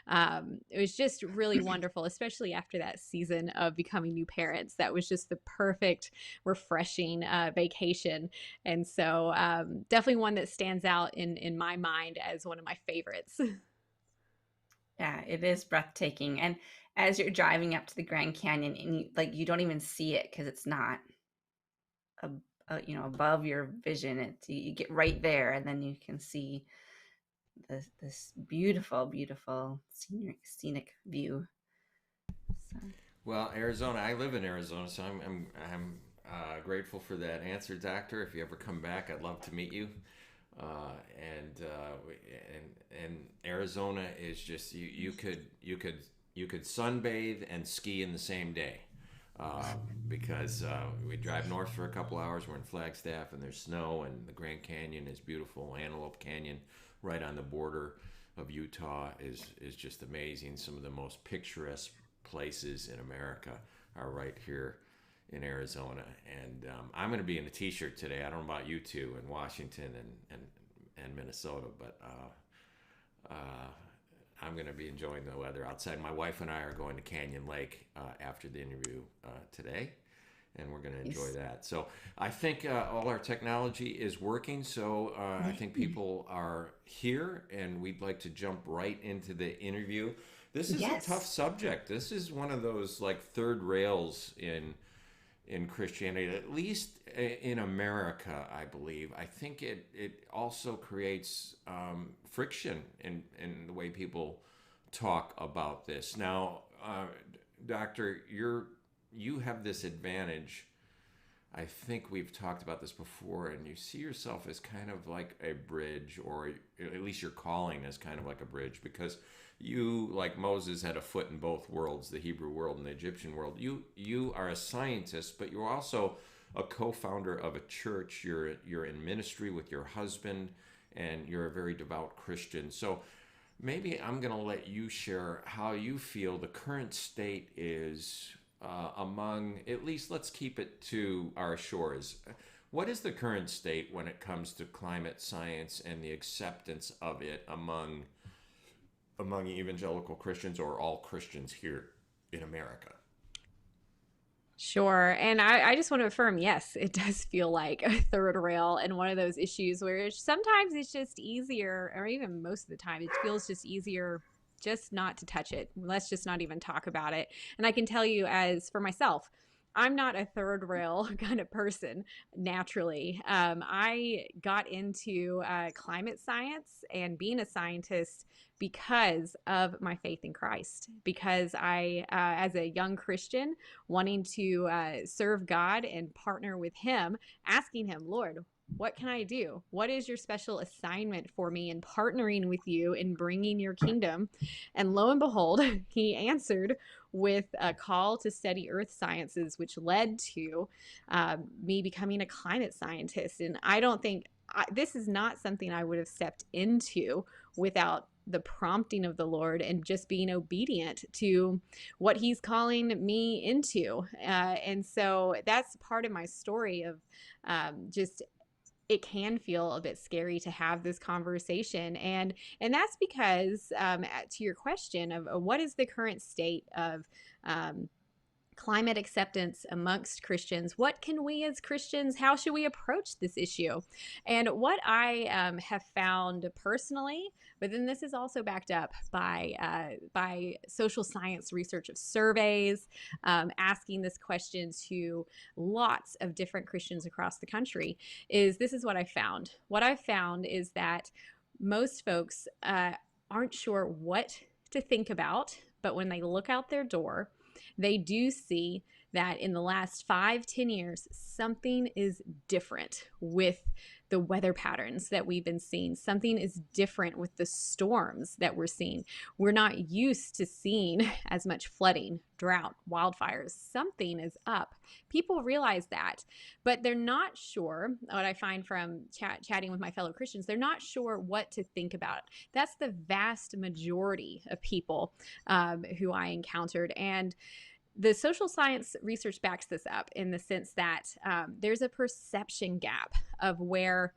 It was just really wonderful, especially after that season of becoming new parents. That was just the perfect, refreshing vacation. And so definitely one that stands out in my mind as one of my favorites. Yeah, it is breathtaking. And as you're driving up to the Grand Canyon, and you don't even see it because it's not above your vision. You get right there, and then you can see this beautiful, beautiful scenic view. So. Well, Arizona. I live in Arizona, so I'm grateful for that answer, Doctor. If you ever come back, I'd love to meet you. And Arizona is just you could sunbathe and ski in the same day. Because we drive north for a couple hours. We're in Flagstaff, and there's snow, and the Grand Canyon is beautiful. Antelope Canyon, right on the border of Utah, is just amazing. Some of the most picturesque places in America are right here in Arizona. And I'm going to be in a T-shirt today. I don't know about you two in Washington and Minnesota, but I'm going to be enjoying the weather outside. My wife and I are going to Canyon Lake after the interview today, and we're going to enjoy that. So I think all our technology is working. So I think people are here, and we'd like to jump right into the interview. This is a tough subject. This is one of those like third rails in Christianity, at least in America, I believe. I think it also creates friction in the way people talk about this. Now, Doctor, you have this advantage. I think we've talked about this before, and you see yourself as kind of like a bridge, or at least your calling is kind of like a bridge, because you, like Moses, had a foot in both worlds, the Hebrew world and the Egyptian world. You are a scientist, but you're also a co-founder of a church. You're in ministry with your husband, and you're a very devout Christian. So maybe I'm going to let you share how you feel the current state is among, at least let's keep it to our shores. What is the current state when it comes to climate science and the acceptance of it among evangelical Christians, or all Christians here in America? Sure. And I just want to affirm, yes, it does feel like a third rail and one of those issues where sometimes it's just easier, or even most of the time, it feels just easier just not to touch it. Let's just not even talk about it. And I can tell you, as for myself, I'm not a third rail kind of person naturally. I got into climate science and being a scientist because of my faith in Christ. Because as a young Christian, wanting to serve God and partner with Him, asking Him, Lord, what can I do? What is your special assignment for me in partnering with you in bringing your kingdom? And lo and behold, He answered with a call to study earth sciences, which led to me becoming a climate scientist. And I don't think this is not something I would have stepped into without the prompting of the Lord and just being obedient to what He's calling me into. And so that's part of my story of just it can feel a bit scary to have this conversation. And that's because to your question of what is the current state of climate acceptance amongst Christians, what can we as Christians, how should we approach this issue? And what I have found personally, but then this is also backed up by social science research of surveys, asking this question to lots of different Christians across the country, is this is what I found. What I've found is that most folks aren't sure what to think about, but when they look out their door, they do see that in the last 5-10 years, something is different with the weather patterns that we've been seeing. Something is different with the storms that we're seeing. We're not used to seeing as much flooding, drought, wildfires. Something is up. People realize that, but they're not sure. What I find from chatting with my fellow Christians, they're not sure what to think about. That's the vast majority of people who I encountered. And the social science research backs this up in the sense that there's a perception gap of where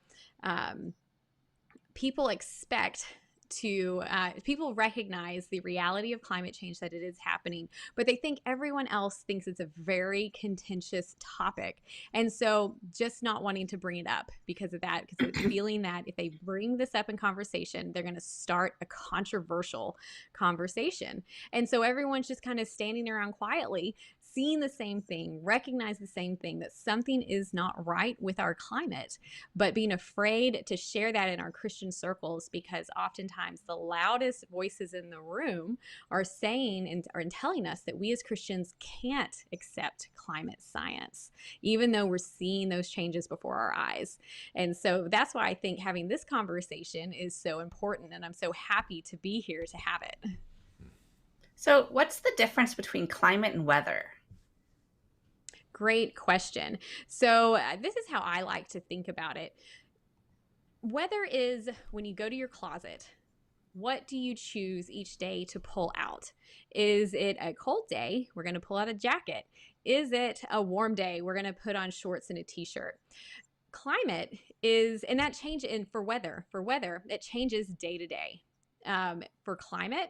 people expect to people recognize the reality of climate change, that it is happening, but they think everyone else thinks it's a very contentious topic. And so just not wanting to bring it up because of that, because of feeling that if they bring this up in conversation, they're going to start a controversial conversation. And so everyone's just kind of standing around quietly, seeing the same thing, recognize the same thing, that something is not right with our climate, but being afraid to share that in our Christian circles, because oftentimes the loudest voices in the room are saying and are telling us that we as Christians can't accept climate science, even though we're seeing those changes before our eyes. And so that's why I think having this conversation is so important, and I'm so happy to be here to have it. So what's the difference between climate and weather? Great question. So this is how I like to think about it. Weather is when you go to your closet, what do you choose each day to pull out? Is it a cold day? We're going to pull out a jacket. Is it a warm day? We're going to put on shorts and a t-shirt. Climate is, and that change in for weather, it changes day to day. For climate,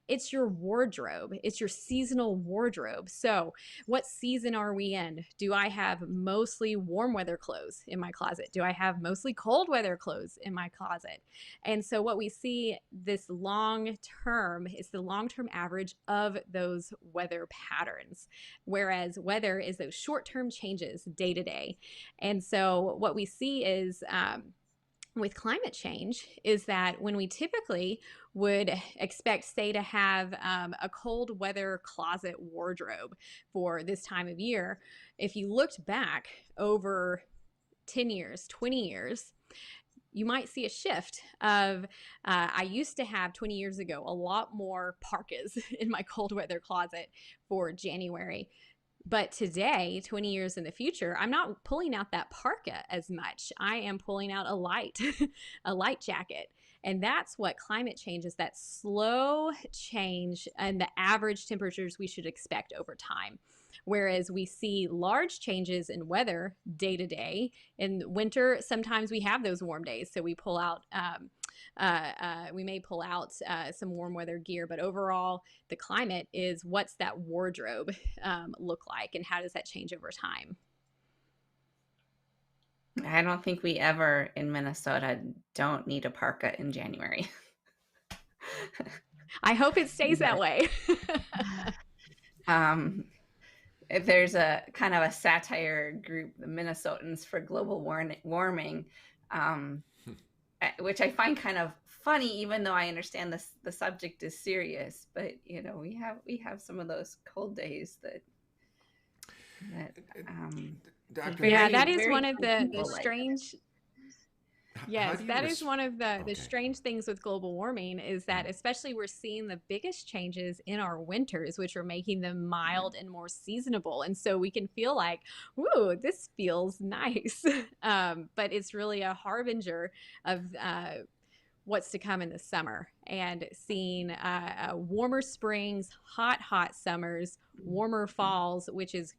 it's your wardrobe. It's your seasonal wardrobe. So what season are we in? Do I have mostly warm weather clothes in my closet? Do I have mostly cold weather clothes in my closet? And so what we see this long term is the long-term average of those weather patterns, whereas weather is those short-term changes day to day. And so what we see is with climate change is that when we typically would expect, say, to have a cold weather closet wardrobe for this time of year, if you looked back over 10 years, 20 years, you might see a shift of, I used to have 20 years ago a lot more parkas in my cold weather closet for January. But today, 20 years in the future, I'm not pulling out that parka as much. I am pulling out a light, a light jacket. And that's what climate change is, that slow change and the average temperatures we should expect over time. Whereas we see large changes in weather day to day. In winter, sometimes we have those warm days. So we pull out we may pull out some warm weather gear, but overall the climate is, what's that wardrobe look like, and how does that change over time? I don't think we ever in Minnesota don't need a parka in January. I hope it stays that way. There's a kind of a satire group, the Minnesotans for Global Warming, which I find kind of funny, even though I understand the subject is serious. But you know, we have some of those cold days that Dr. Yeah, that is one of the strange. Yes, that is one of the Okay. strange things with global warming, is that especially we're seeing the biggest changes in our winters, which are making them mild and more seasonable. And so we can feel like, whoa, this feels nice. But it's really a harbinger of what's to come in the summer, and seeing warmer springs, hot summers, warmer falls, which is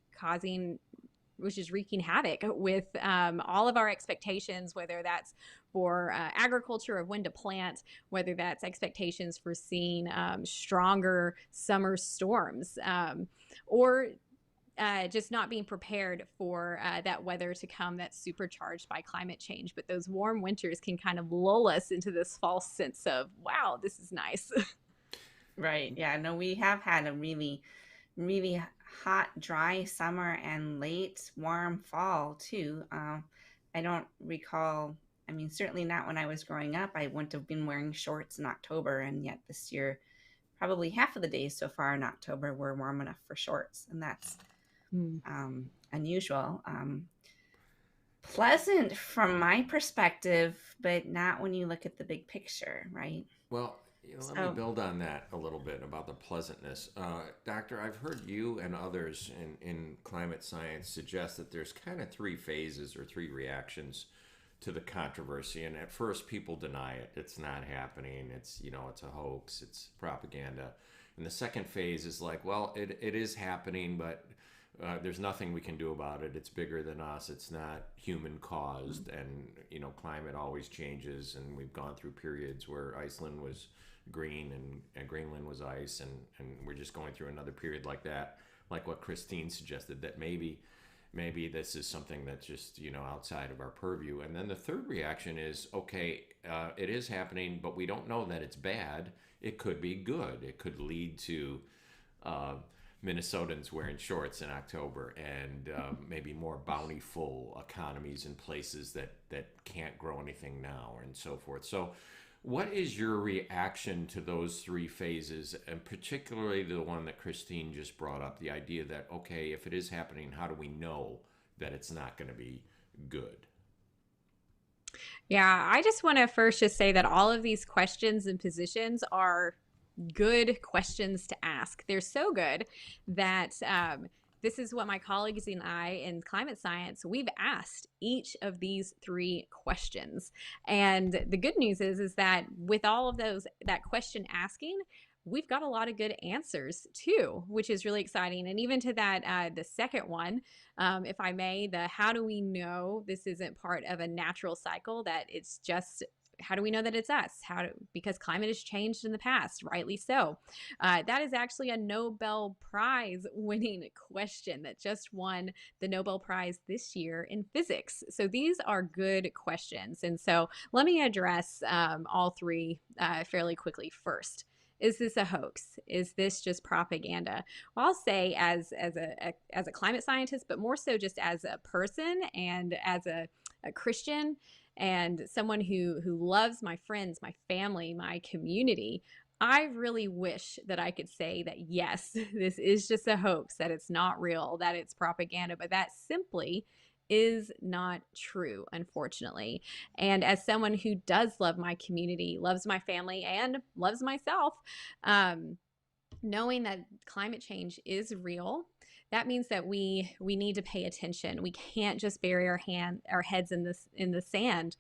wreaking havoc with all of our expectations, whether that's for agriculture of when to plant, whether that's expectations for seeing stronger summer storms, or just not being prepared for that weather to come that's supercharged by climate change. But those warm winters can kind of lull us into this false sense of, wow, this is nice. Right. Yeah. No, we have had a really, really hot, dry summer and late warm fall too. I don't recall, I mean, certainly not when I was growing up. I wouldn't have been wearing shorts in October, and yet this year, probably half of the days so far in October were warm enough for shorts, and that's unusual. Pleasant from my perspective, but not when you look at the big picture, right? Well, let me build on that a little bit about the pleasantness. Doctor, I've heard you and others in climate science suggest that there's kind of three phases or three reactions to the controversy. And at first, people deny it. It's not happening. It's a hoax. It's propaganda. And the second phase is like, well, it is happening, but there's nothing we can do about it. It's bigger than us. It's not human caused. And, climate always changes. And we've gone through periods where Iceland was green and Greenland was ice. And we're just going through another period like that, like what Christine suggested, that maybe this is something that's just, outside of our purview. And then the third reaction is, okay, it is happening, but we don't know that it's bad. It could be good. It could lead to Minnesotans wearing shorts in October, and maybe more bountiful economies in places that can't grow anything now, and so forth. So what is your reaction to those three phases, and particularly the one that Christine just brought up, the idea that, okay, if it is happening, how do we know that it's not going to be good? Yeah, I just want to first just say that all of these questions and positions are good questions to ask. They're so good that this is what my colleagues and I in climate science, we've asked each of these three questions. And the good news is that with all of that question asking, we've got a lot of good answers too, which is really exciting. And even to that, the second one, if I may, the how do we know this isn't part of a natural cycle, that it's just, how do we know that it's us? Because climate has changed in the past, rightly so. That is actually a Nobel Prize winning question that just won the Nobel Prize this year in physics. So these are good questions. And so let me address all three fairly quickly. First, is this a hoax? Is this just propaganda? Well, I'll say as a climate scientist, but more so just as a person and as a Christian, and someone who loves my friends, my family, my community, I really wish that I could say that, yes, this is just a hoax, that it's not real, that it's propaganda, but that simply is not true, unfortunately. And as someone who does love my community, loves my family, and loves myself, knowing that climate change is real, that means that we need to pay attention. We can't just bury our heads in the sand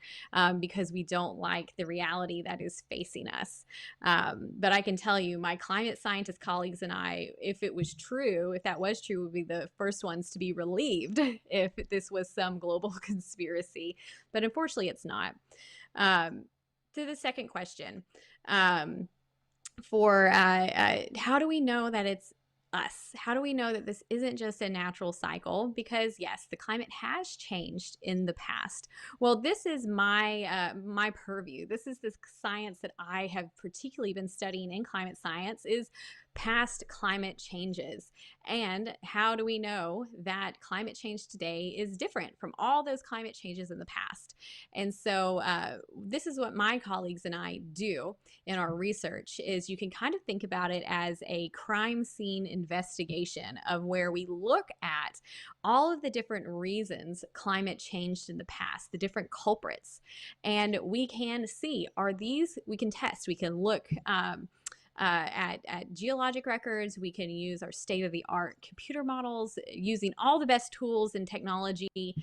because we don't like the reality that is facing us. But I can tell you, my climate scientist colleagues and I, if that was true, would be the first ones to be relieved if this was some global conspiracy. But unfortunately, it's not. To the second question, for how do we know that it's us? How do we know that this isn't just a natural cycle? Because yes, the climate has changed in the past. Well, this is my purview. This is the science that I have particularly been studying in climate science, is past climate changes. And how do we know that climate change today is different from all those climate changes in the past? And so this is what my colleagues and I do in our research. Is you can kind of think about it as a crime scene investigation, of where we look at all of the different reasons climate changed in the past, the different culprits, and we can see, we can test, we can look at geologic records. We can use our state-of-the-art computer models, using all the best tools and technology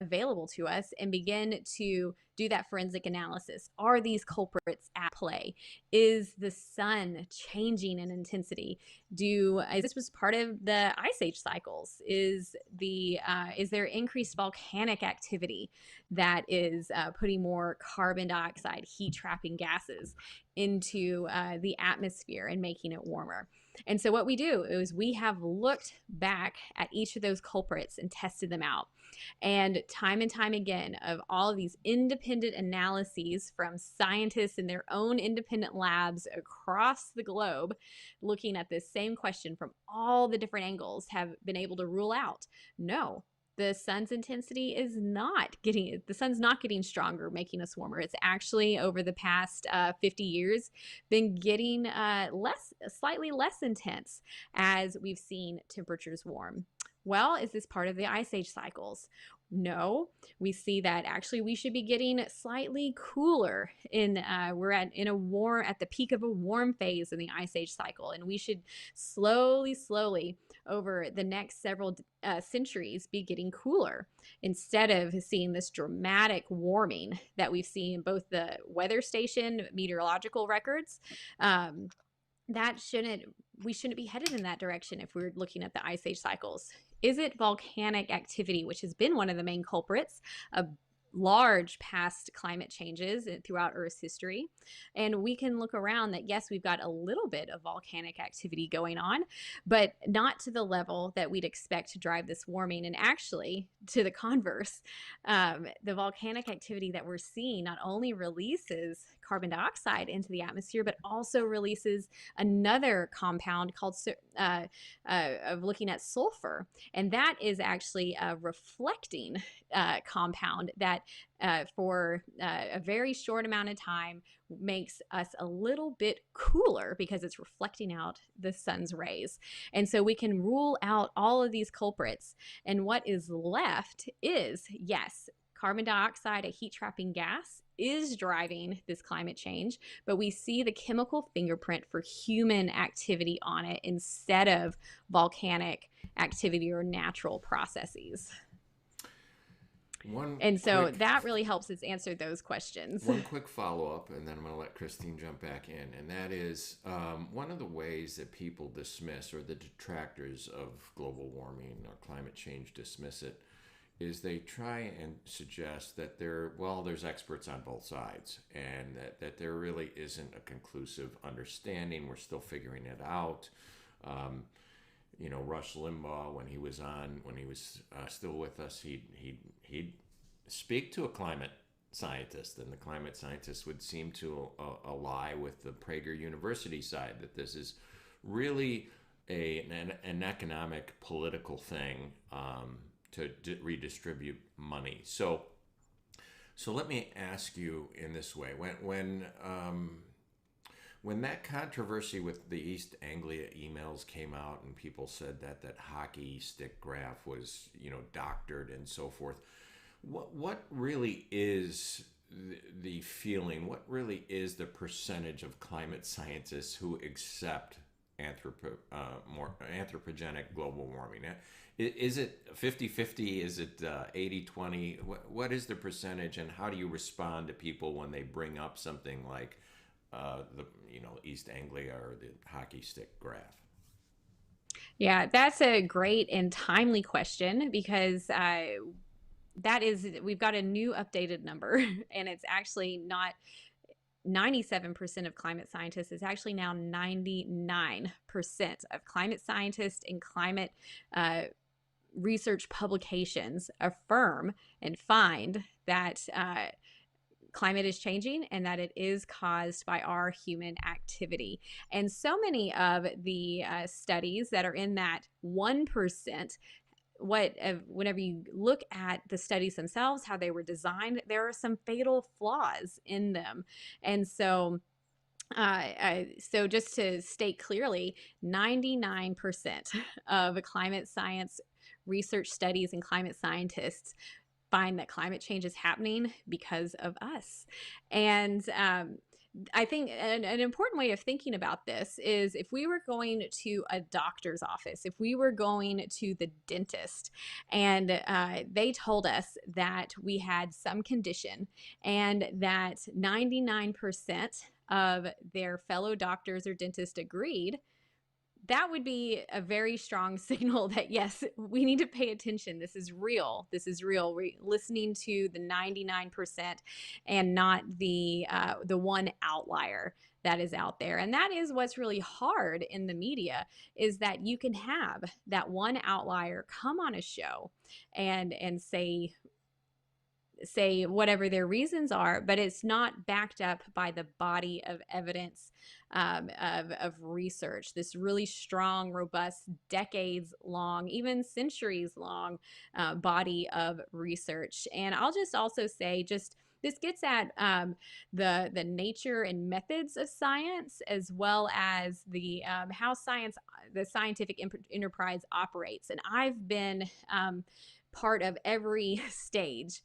available to us, and begin to do that forensic analysis. Are these culprits at play? Is the sun changing in intensity? This was part of the ice age cycles? Is there increased volcanic activity that is putting more carbon dioxide, heat trapping gases into the atmosphere and making it warmer? And so what we do is we have looked back at each of those culprits and tested them out. And time again, of all of these independent analyses from scientists in their own independent labs across the globe, looking at this same question from all the different angles, have been able to rule out, no, the sun's intensity is not getting stronger, making us warmer. It's actually, over the past 50 years, been getting slightly less intense as we've seen temperatures warm. Well, is this part of the ice age cycles? No, we see that actually we should be getting slightly cooler we're at the peak of a warm phase in the ice age cycle, and we should slowly over the next several centuries be getting cooler, instead of seeing this dramatic warming that we've seen in both the weather station meteorological records. We shouldn't be headed in that direction if we're looking at the ice age cycles. Is it volcanic activity, which has been one of the main culprits of large past climate changes throughout Earth's history? And we can look around that, yes, we've got a little bit of volcanic activity going on, but not to the level that we'd expect to drive this warming. And actually, to the converse, the volcanic activity that we're seeing not only releases carbon dioxide into the atmosphere, but also releases another compound called of looking at sulfur. And that is actually a reflecting compound that for a very short amount of time makes us a little bit cooler because it's reflecting out the sun's rays. And so we can rule out all of these culprits. And what is left is, yes, carbon dioxide, a heat trapping gas, is driving this climate change, but we see the chemical fingerprint for human activity on it instead of volcanic activity or natural processes. That really helps us answer those questions. One quick follow-up, and then I'm going to let Christine jump back in, and that is one of the ways that people dismiss, or the detractors of global warming or climate change dismiss it, is they try and suggest that there's experts on both sides, and that there really isn't a conclusive understanding. We're still figuring it out. Rush Limbaugh, when he was still with us, he'd speak to a climate scientist, and the climate scientist would seem to ally with the Prager University side, that this is really an economic, political thing to redistribute money. So let me ask you in this way: when that controversy with the East Anglia emails came out, and people said that hockey stick graph was, doctored and so forth, what really is the feeling? What really is the percentage of climate scientists who accept anthropogenic global warming? Is it 50-50? Is it 80-20? What is the percentage, and how do you respond to people when they bring up something like the East Anglia or the hockey stick graph? Yeah, that's a great and timely question, because we've got a new updated number, and it's actually not 97% of climate scientists. It's actually now 99% of climate scientists and climate research publications affirm and find that climate is changing, and that it is caused by our human activity. And so many of the studies that are in that 1%, whenever you look at the studies themselves, how they were designed, there are some fatal flaws in them. And so just to state clearly, 99% of climate science research studies and climate scientists find that climate change is happening because of us. And I think an important way of thinking about this is, if we were going to a doctor's office, if we were going to the dentist, and they told us that we had some condition, and that 99% of their fellow doctors or dentists agreed, that would be a very strong signal that, yes, we need to pay attention. This is real. This is real. We're listening to the 99% and not the one outlier that is out there. And that is what's really hard in the media, is that you can have that one outlier come on a show and say whatever their reasons are, but it's not backed up by the body of evidence of research, this really strong, robust, decades long, even centuries long body of research. And I'll just also say, this gets at the nature and methods of science, as well as the how the scientific enterprise operates. And I've been part of every stage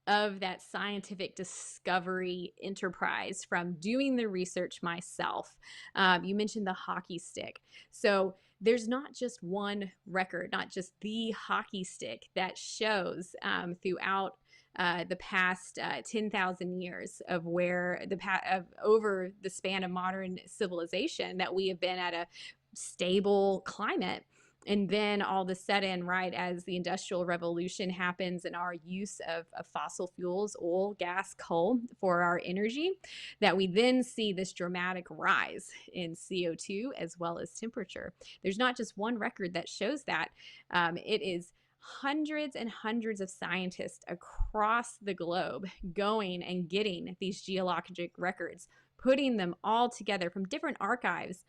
of that scientific discovery enterprise, from doing the research myself. You mentioned the hockey stick. So there's not just one record, not just the hockey stick, that shows throughout the past 10,000 years of over the span of modern civilization, that we have been at a stable climate. And then all of a sudden, right, as the Industrial Revolution happens and our use of fossil fuels, oil, gas, coal for our energy, that we then see this dramatic rise in CO2 as well as temperature. There's not just one record that shows that. It is hundreds and hundreds of scientists across the globe going and getting these geologic records, putting them all together from different archives.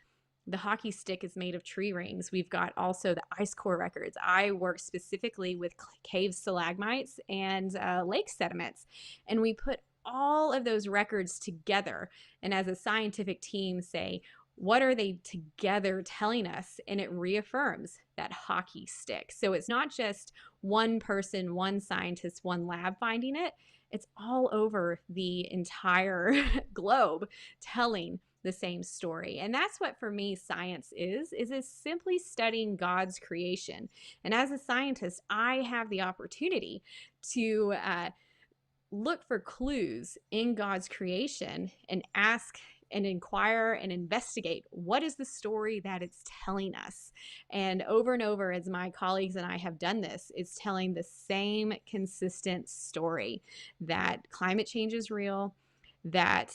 The hockey stick is made of tree rings. We've got also the ice core records. I work specifically with cave stalagmites and lake sediments, and we put all of those records together, and as a scientific team say, what are they together telling us? And it reaffirms that hockey stick. So it's not just one person, one scientist, one lab finding it. It's all over the entire globe telling the same story. And that's what, for me, science is simply studying God's creation. And as a scientist, I have the opportunity to look for clues in God's creation and ask and inquire and investigate what is the story that it's telling us. And over, as my colleagues and I have done this, it's telling the same consistent story that climate change is real, that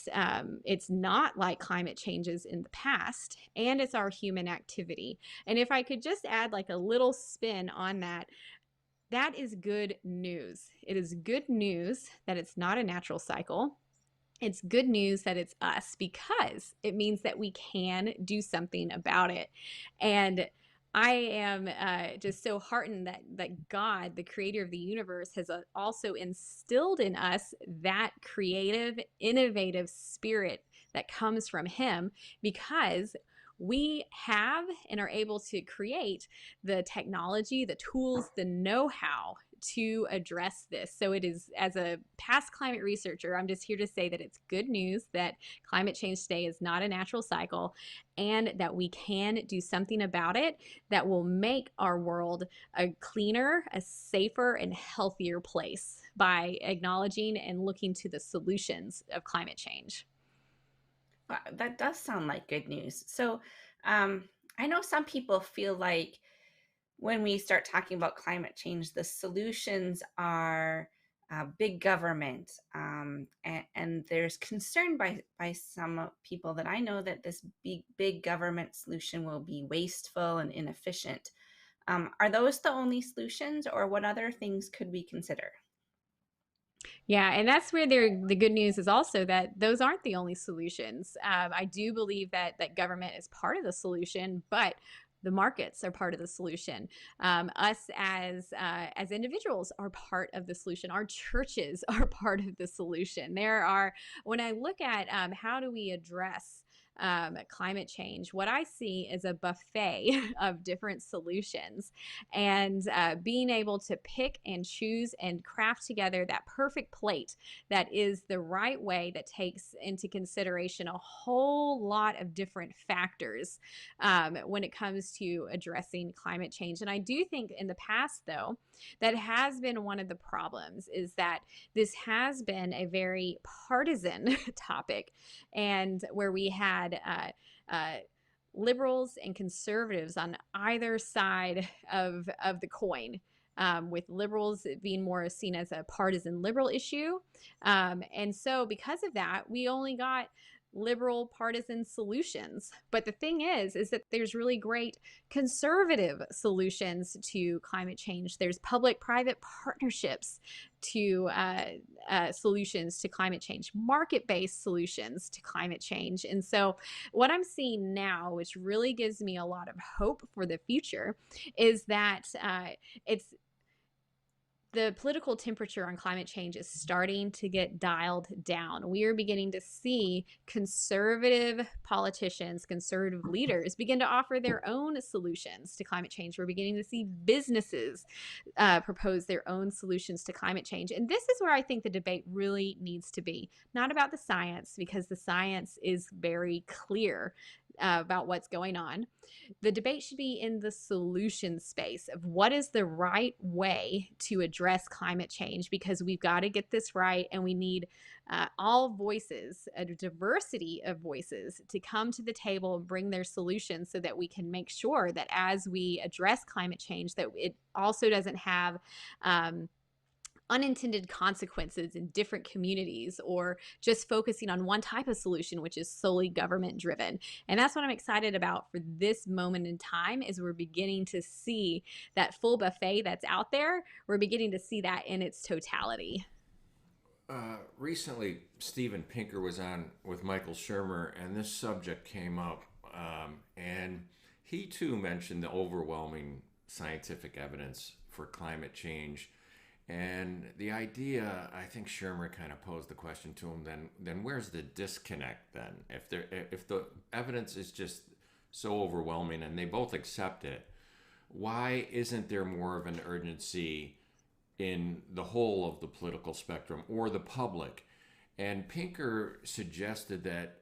it's not like climate changes in the past, and it's our human activity. And if I could just add like a little spin on that, that is good news. It is good news that it's not a natural cycle. It's good news that it's us, because it means that we can do something about it. And I am just so heartened that God, the creator of the universe, has also instilled in us that creative, innovative spirit that comes from him, because we have and are able to create the technology, the tools, the know-how to address this. So it is, as a past climate researcher, I'm just here to say that it's good news that climate change today is not a natural cycle, and that we can do something about it that will make our world a cleaner, a safer, and healthier place by acknowledging and looking to the solutions of climate change. Wow, that does sound like good news. So I know some people feel like when we start talking about climate change, the solutions are big government. And there's concern by some people that I know that this big government solution will be wasteful and inefficient. Are those the only solutions, or what other things could we consider? Yeah, and that's where the good news is also that those aren't the only solutions. I do believe that government is part of the solution, but the markets are part of the solution. Us as individuals are part of the solution. Our churches are part of the solution. When I look at how do we address climate change, what I see is a buffet of different solutions, and being able to pick and choose and craft together that perfect plate that is the right way, that takes into consideration a whole lot of different factors when it comes to addressing climate change. And I do think in the past, though, that has been one of the problems, is that this has been a very partisan topic, and where we had liberals and conservatives on either side of the coin, with liberals being more seen as a partisan liberal issue. And so because of that, we only got liberal partisan solutions. But the thing is that there's really great conservative solutions to climate change. There's public-private partnerships to solutions to climate change, market-based solutions to climate change. And so what I'm seeing now, which really gives me a lot of hope for the future, is that the political temperature on climate change is starting to get dialed down. We are beginning to see conservative politicians, conservative leaders begin to offer their own solutions to climate change. We're beginning to see businesses propose their own solutions to climate change. And this is where I think the debate really needs to be, not about the science, because the science is very clear. about what's going on. The debate should be in the solution space of what is the right way to address climate change, because we've got to get this right, and we need all voices, a diversity of voices, to come to the table and bring their solutions so that we can make sure that as we address climate change, that it also doesn't have unintended consequences in different communities, or just focusing on one type of solution, which is solely government driven. And that's what I'm excited about for this moment in time, is we're beginning to see that full buffet that's out there. We're beginning to see that in its totality. Recently, Steven Pinker was on with Michael Shermer, and this subject came up, and he too mentioned the overwhelming scientific evidence for climate change. And the idea, I think Shermer kind of posed the question to him, then where's the disconnect then? If the evidence is just so overwhelming and they both accept it, why isn't there more of an urgency in the whole of the political spectrum or the public? And Pinker suggested that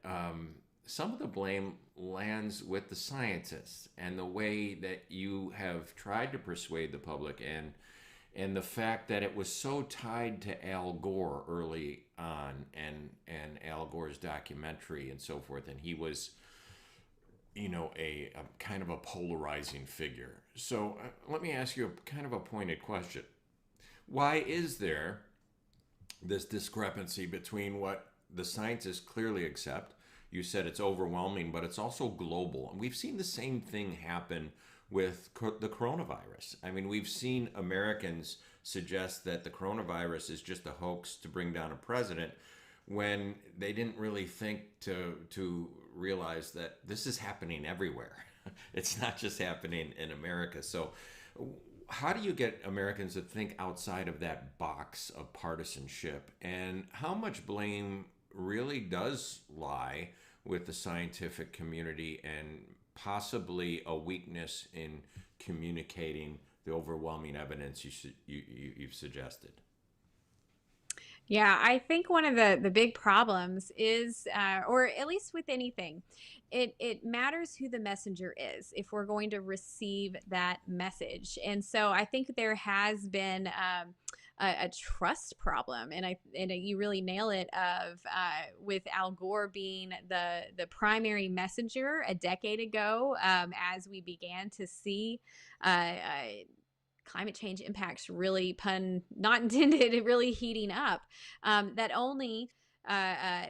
some of the blame lands with the scientists and the way that you have tried to persuade the public, and the fact that it was so tied to Al Gore early on, and Al Gore's documentary and so forth, and he was, a kind of a polarizing figure. So let me ask you a kind of a pointed question. Why is there this discrepancy between what the scientists clearly accept? You said it's overwhelming, but it's also global. And we've seen the same thing happen with the coronavirus. I mean, we've seen Americans suggest that the coronavirus is just a hoax to bring down a president, when they didn't really think to realize that this is happening everywhere. It's not just happening in America. So how do you get Americans to think outside of that box of partisanship? And how much blame really does lie with the scientific community, and possibly a weakness in communicating the overwhelming evidence you've suggested? Yeah, I think one of the big problems is, or at least with anything, it matters who the messenger is if we're going to receive that message. And so I think there has been a trust problem, and you really nail it, of with Al Gore being the primary messenger a decade ago, as we began to see climate change impacts, really, pun not intended, really heating up, that only a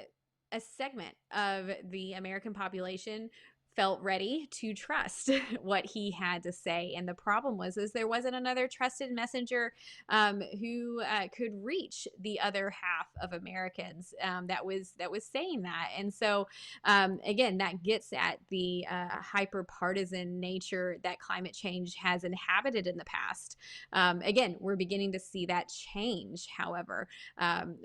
segment of the American population felt ready to trust what he had to say. And the problem was there wasn't another trusted messenger who could reach the other half of Americans that was saying that. And so again, that gets at the hyper partisan nature that climate change has inhabited in the past. Again, we're beginning to see that change. However,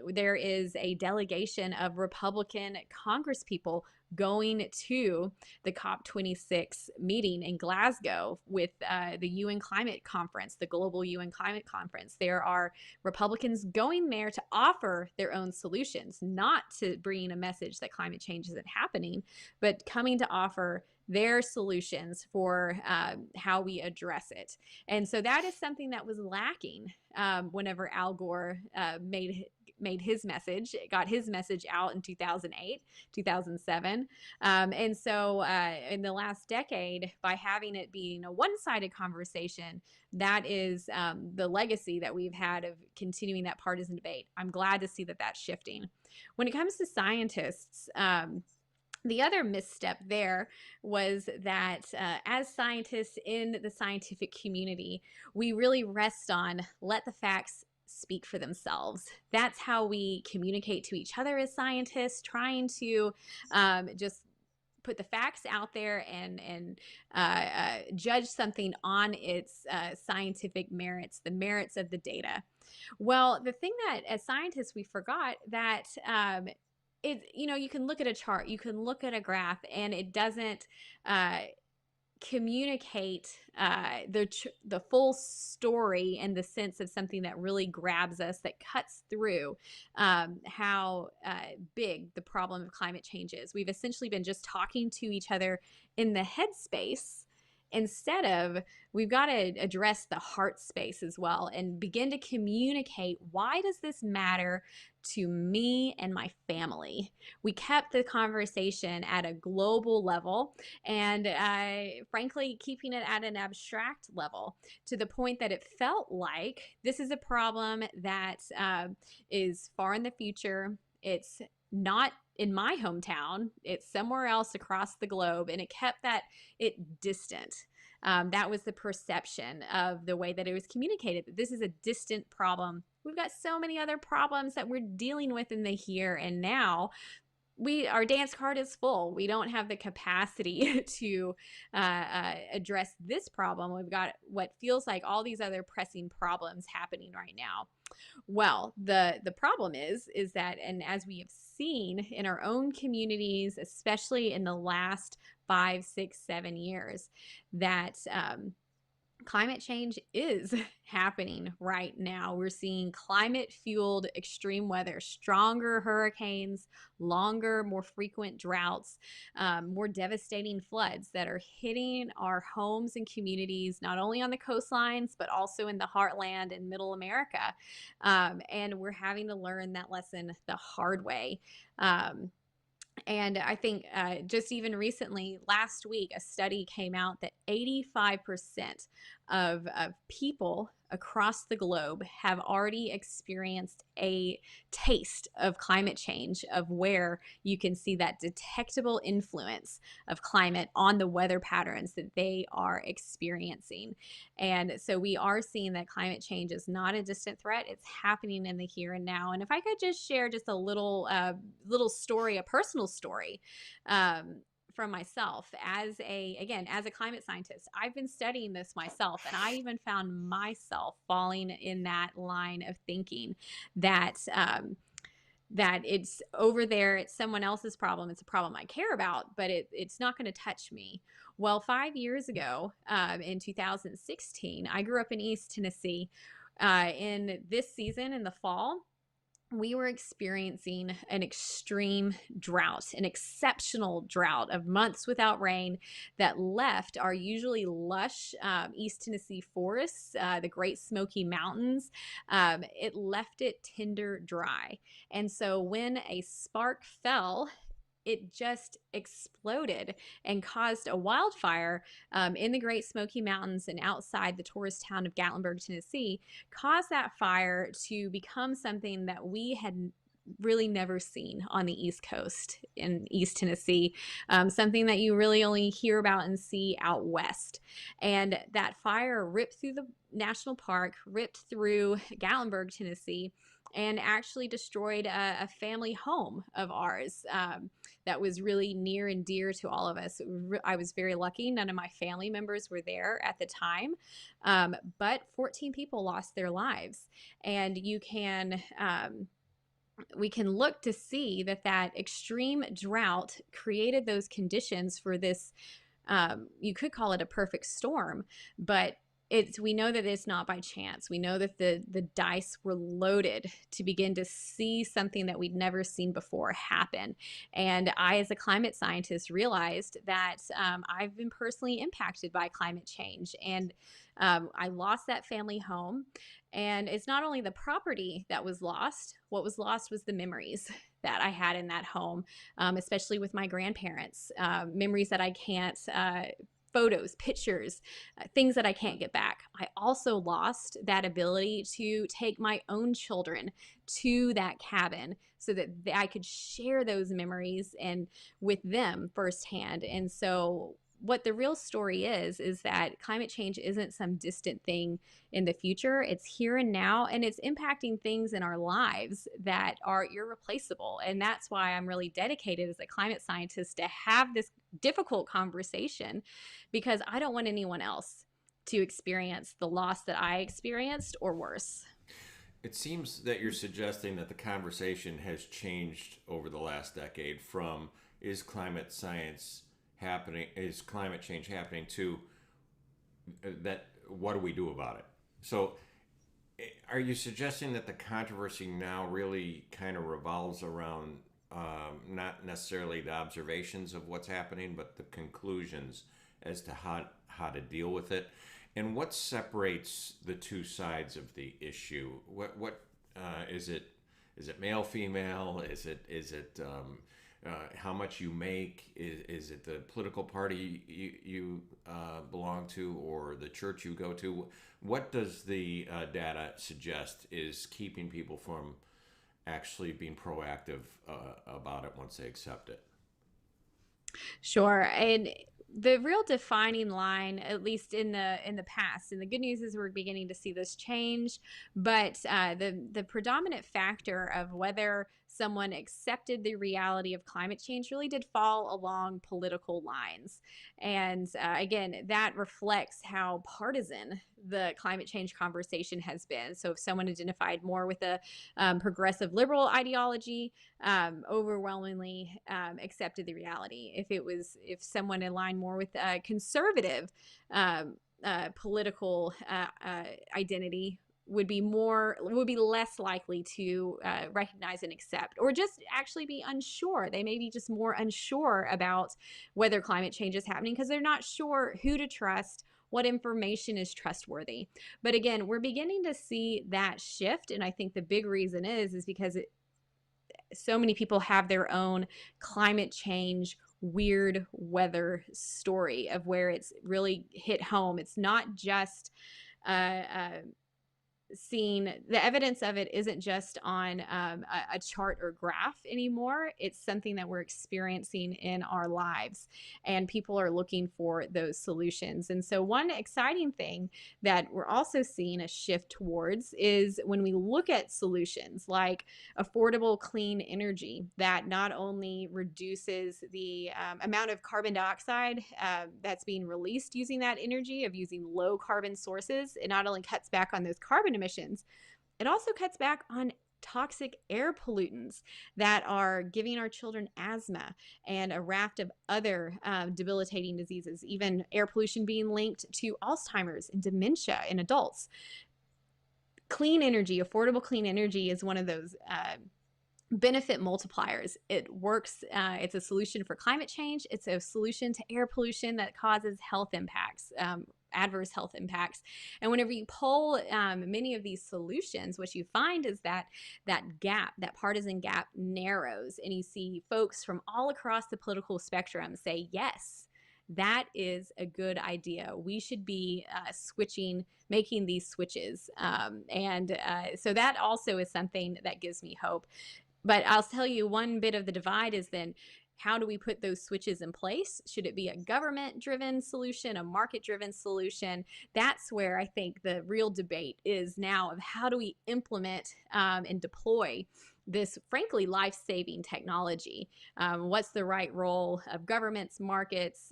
there is a delegation of Republican Congresspeople going to the COP26 meeting in Glasgow with the UN Climate Conference, the global UN Climate Conference. There are Republicans going there to offer their own solutions, not to bring a message that climate change isn't happening, but coming to offer their solutions for how we address it. And so that is something that was lacking whenever Al Gore got his message out in 2008, 2007. And so in the last decade, by having it being a one-sided conversation, that is the legacy that we've had of continuing that partisan debate. I'm glad to see that that's shifting. When it comes to scientists, the other misstep there was that as scientists in the scientific community, we really rest on let the facts speak for themselves. That's how we communicate to each other as scientists, trying to just put the facts out there and judge something on its scientific merits, the merits of the data. Well, the thing that as scientists we forgot that you can look at a chart, you can look at a graph, and it doesn't communicate the full story in the sense of something that really grabs us, that cuts through how big the problem of climate change is. We've essentially been just talking to each other in the headspace instead of we've got to address the heart space as well and begin to communicate, why does this matter to me and my family? We kept the conversation at a global level and frankly keeping it at an abstract level, to the point that it felt like this is a problem that is far in the future. It's not in my hometown, it's somewhere else across the globe, and it kept it distant. That was the perception of the way that it was communicated, that this is a distant problem. We've got so many other problems that we're dealing with in the here and now. Our dance card is full. We don't have the capacity to address this problem. We've got what feels like all these other pressing problems happening right now. Well, the problem is that, and as we have seen in our own communities, especially in the last 5, 6, 7 years, that climate change is happening right now. We're seeing climate-fueled extreme weather, stronger hurricanes, longer, more frequent droughts, more devastating floods that are hitting our homes and communities, not only on the coastlines, but also in the heartland and middle America. And we're having to learn that lesson the hard way. And I think just even recently, last week, a study came out that 85% of people across the globe have already experienced a taste of climate change, of where you can see that detectable influence of climate on the weather patterns that they are experiencing. And so we are seeing that climate change is not a distant threat. It's happening in the here and now. And if I could just share just a little story, a personal story, from myself as a climate scientist. I've been studying this myself, and I even found myself falling in that line of thinking that that it's over there, it's someone else's problem, it's a problem I care about, but it's not going to touch me. Well, 5 years ago, in 2016, I grew up in East Tennessee. In this season, in the fall, we were experiencing an extreme drought, an exceptional drought of months without rain that left our usually lush East Tennessee forests, the Great Smoky Mountains, it left it tinder dry. And so when a spark fell, it just exploded and caused a wildfire in the Great Smoky Mountains and outside the tourist town of Gatlinburg, Tennessee, caused that fire to become something that we had really never seen on the East Coast in East Tennessee, something that you really only hear about and see out west. And that fire ripped through the national park, ripped through Gatlinburg, Tennessee, and actually destroyed a family home of ours that was really near and dear to all of us. I was very lucky. None of my family members were there at the time, but 14 people lost their lives. And we can look to see that extreme drought created those conditions for this, you could call it a perfect storm, but we know that it's not by chance. We know that the dice were loaded to begin to see something that we'd never seen before happen. And I, as a climate scientist, realized that I've been personally impacted by climate change. And I lost that family home. And it's not only the property that was lost. What was lost was the memories that I had in that home, especially with my grandparents, memories that I can't photos, pictures, things that I can't get back. I also lost that ability to take my own children to that cabin so that I could share those memories and with them firsthand. And so what the real story is that climate change isn't some distant thing in the future. It's here and now, and it's impacting things in our lives that are irreplaceable. And that's why I'm really dedicated as a climate scientist to have this difficult conversation, because I don't want anyone else to experience the loss that I experienced or worse. It seems that you're suggesting that the conversation has changed over the last decade from, is climate science happening? Is climate change happening to that? What do we do about it? So, are you suggesting that the controversy now really kind of revolves around not necessarily the observations of what's happening, but the conclusions as to how to deal with it? And what separates the two sides of the issue? What is it? Is it male, female? Is it how much you make? Is it the political party you belong to, or the church you go to? What does the data suggest is keeping people from actually being proactive about it once they accept it? Sure. And the real defining line, at least in the past, and the good news is we're beginning to see this change, but the predominant factor of whether someone accepted the reality of climate change really did fall along political lines. And again, that reflects how partisan the climate change conversation has been. So if someone identified more with a progressive liberal ideology, overwhelmingly accepted the reality. If someone aligned more with conservative political identity, would be less likely to recognize and accept, or just actually be unsure. They may be just more unsure about whether climate change is happening because they're not sure who to trust, what information is trustworthy. But again, we're beginning to see that shift, and I think the big reason is because so many people have their own climate change weird weather story of where it's really hit home. It's not just seeing the evidence of it isn't just on a chart or graph anymore. It's something that we're experiencing in our lives, and people are looking for those solutions. And so one exciting thing that we're also seeing a shift towards is when we look at solutions like affordable clean energy that not only reduces the amount of carbon dioxide that's being released using that energy, of using low carbon sources. It not only cuts back on those carbon emissions, it also cuts back on toxic air pollutants that are giving our children asthma and a raft of other debilitating diseases, even air pollution being linked to Alzheimer's and dementia in adults. Clean energy, affordable clean energy, is one of those benefit multipliers. It works. It's a solution for climate change. It's a solution to air pollution that causes health impacts, adverse health impacts. And whenever you poll many of these solutions, what you find is that gap, that partisan gap, narrows, and you see folks from all across the political spectrum say, yes, that is a good idea. We should be making these switches. So that also is something that gives me hope. But I'll tell you, one bit of the divide is then, how do we put those switches in place? Should it be a government-driven solution, a market-driven solution? That's where I think the real debate is now, of how do we implement and deploy this, frankly, life-saving technology. What's the right role of governments, markets,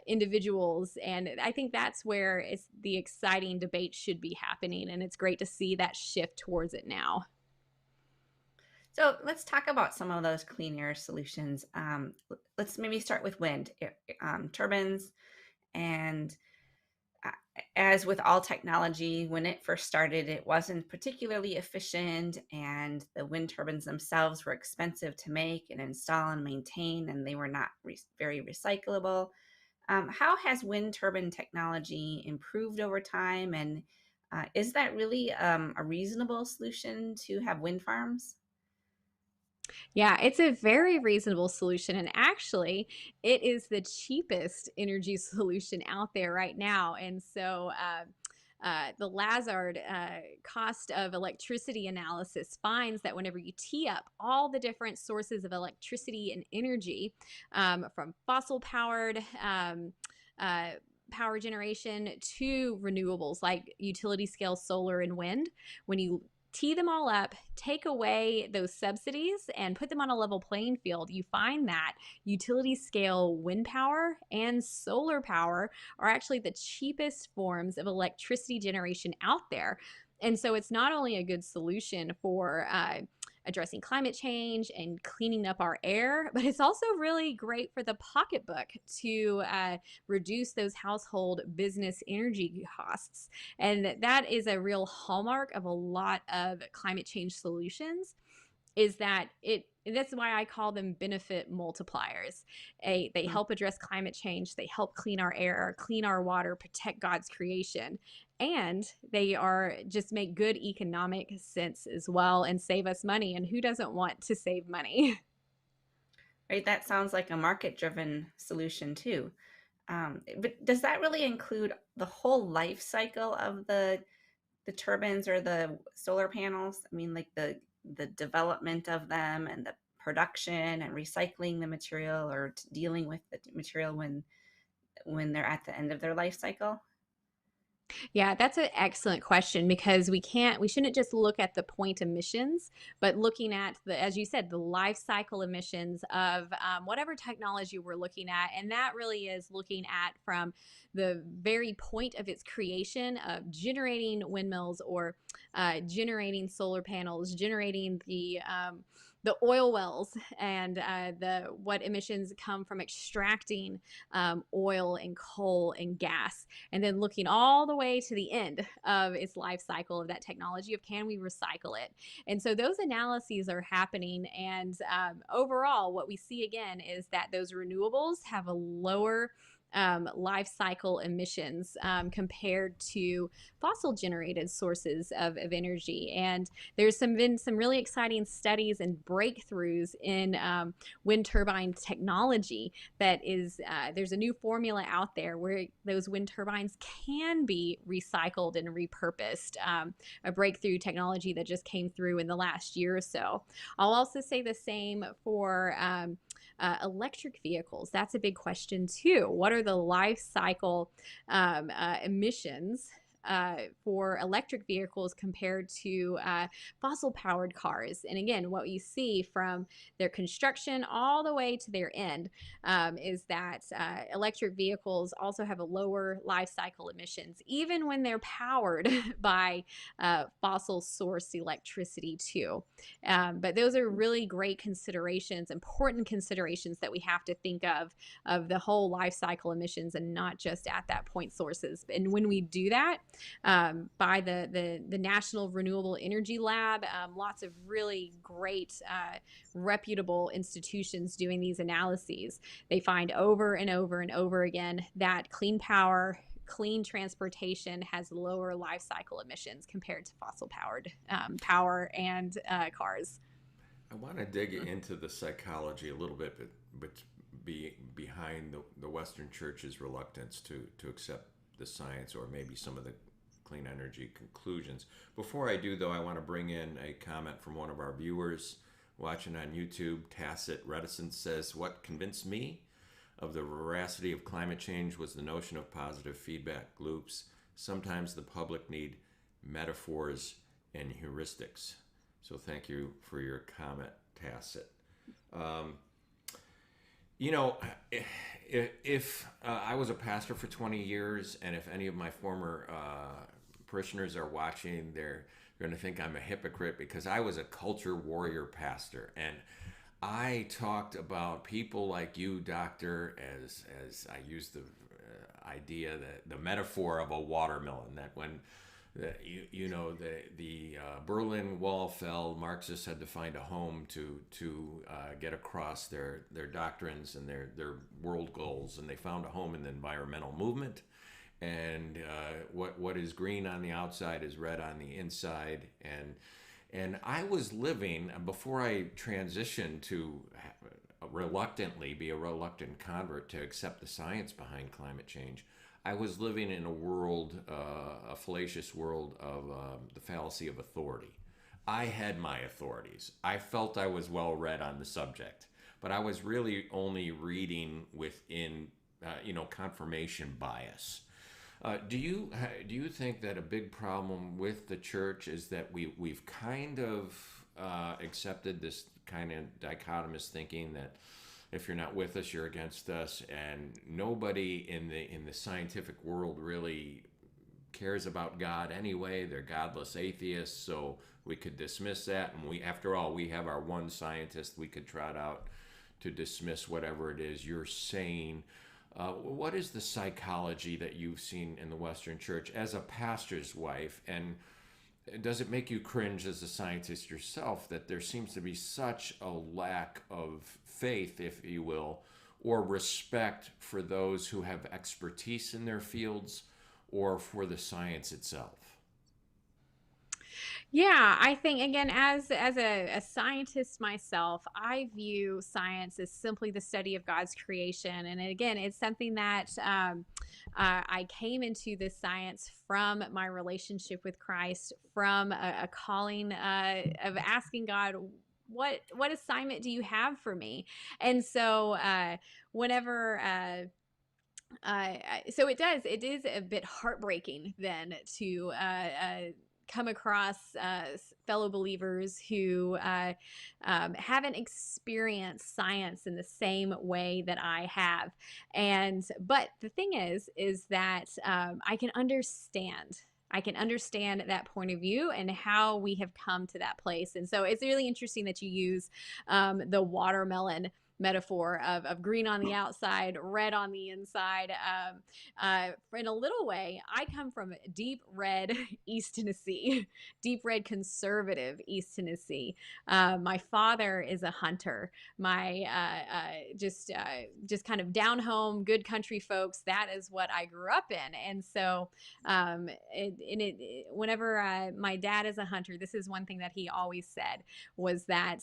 individuals? And I think that's where the exciting debate should be happening, and it's great to see that shift towards it now. So let's talk about some of those clean air solutions. Let's maybe start with wind turbines. And as with all technology, when it first started, it wasn't particularly efficient, and the wind turbines themselves were expensive to make and install and maintain, and they were not very recyclable. How has wind turbine technology improved over time? And is that really a reasonable solution to have wind farms? Yeah, it's a very reasonable solution. And actually, it is the cheapest energy solution out there right now. And so the Lazard cost of electricity analysis finds that whenever you tee up all the different sources of electricity and energy, from fossil powered power generation to renewables like utility scale solar and wind, when you tee them all up, take away those subsidies, and put them on a level playing field, you find that utility scale wind power and solar power are actually the cheapest forms of electricity generation out there. And so it's not only a good solution for addressing climate change and cleaning up our air, but it's also really great for the pocketbook to reduce those household business energy costs. And that is a real hallmark of a lot of climate change solutions, is that that's why I call them benefit multipliers. They help address climate change, they help clean our air, clean our water, protect God's creation, and they are just make good economic sense as well and save us money. And who doesn't want to save money? Right? That sounds like a market-driven solution too. But does that really include the whole life cycle of the turbines or the solar panels? I mean, like the development of them and the production and recycling the material, or dealing with the material when they're at the end of their life cycle? Yeah, that's an excellent question, because we shouldn't just look at the point emissions, but looking at as you said, the life cycle emissions of whatever technology we're looking at. And that really is looking at from the very point of its creation of generating windmills, or generating solar panels, generating the oil wells, and the what emissions come from extracting oil and coal and gas, and then looking all the way to the end of its life cycle of that technology of, can we recycle it? And so those analyses are happening. And overall, what we see again is that those renewables have a lower life cycle emissions compared to fossil generated sources of energy. And there's been some really exciting studies and breakthroughs in wind turbine technology. That is, there's a new formula out there where those wind turbines can be recycled and repurposed. A breakthrough technology that just came through in the last year or so. I'll also say the same for electric vehicles. That's a big question too. What are the life cycle emissions for electric vehicles compared to fossil powered cars? And again, what you see from their construction all the way to their end is that electric vehicles also have a lower life cycle emissions, even when they're powered by fossil source electricity too. But those are really great considerations, important considerations that we have to think of the whole life cycle emissions, and not just at that point sources. And when we do that, by the National Renewable Energy Lab, lots of really great reputable institutions doing these analyses, they find over and over and over again that clean power, clean transportation has lower life cycle emissions compared to fossil powered power and cars. I want to dig into the psychology a little bit, but behind the Western Church's reluctance to accept the science, or maybe some of the clean energy conclusions. Before I do, though, I want to bring in a comment from one of our viewers watching on YouTube. Tacit Reticence says, "What convinced me of the veracity of climate change was the notion of positive feedback loops. Sometimes the public need metaphors and heuristics." So thank you for your comment, Tacit. You know, if I was a pastor for 20 years, and if any of my former parishioners are watching, they're going to think I'm a hypocrite, because I was a culture warrior pastor, and I talked about people like you, Doctor, as I used the idea, that the metaphor of a watermelon, that when the Berlin Wall fell, Marxists had to find a home to get across their doctrines and their world goals, and they found a home in the environmental movement. And what is green on the outside is red on the inside. And I was living, before I transitioned to reluctantly be a reluctant convert to accept the science behind climate change, I was living in a world, a fallacious world of the fallacy of authority. I had my authorities. I felt I was well read on the subject, but I was really only reading within, confirmation bias. Do you think that a big problem with the church is that we've kind of accepted this kind of dichotomous thinking that if you're not with us, you're against us, and nobody in the scientific world really cares about God anyway? They're godless atheists, so we could dismiss that. And after all, we have our one scientist we could trot out to dismiss whatever it is you're saying. What is the psychology that you've seen in the Western Church as a pastor's wife? And does it make you cringe as a scientist yourself that there seems to be such a lack of faith, if you will, or respect for those who have expertise in their fields or for the science itself? Yeah, I think again, as a scientist myself, I view science as simply the study of God's creation, and again, it's something that I came into this science from my relationship with Christ, from a calling of asking God, what assignment do you have for me? And so whenever so it is a bit heartbreaking then to come across fellow believers who haven't experienced science in the same way that I have. But the thing is that I can understand. I can understand that point of view and how we have come to that place. And so it's really interesting that you use the watermelon metaphor of green on the outside, red on the inside. In a little way, I come from deep red East Tennessee, deep red conservative East Tennessee. My father is a hunter. My just kind of down home, good country folks. That is what I grew up in, and so whenever my dad is a hunter, this is one thing that he always said was that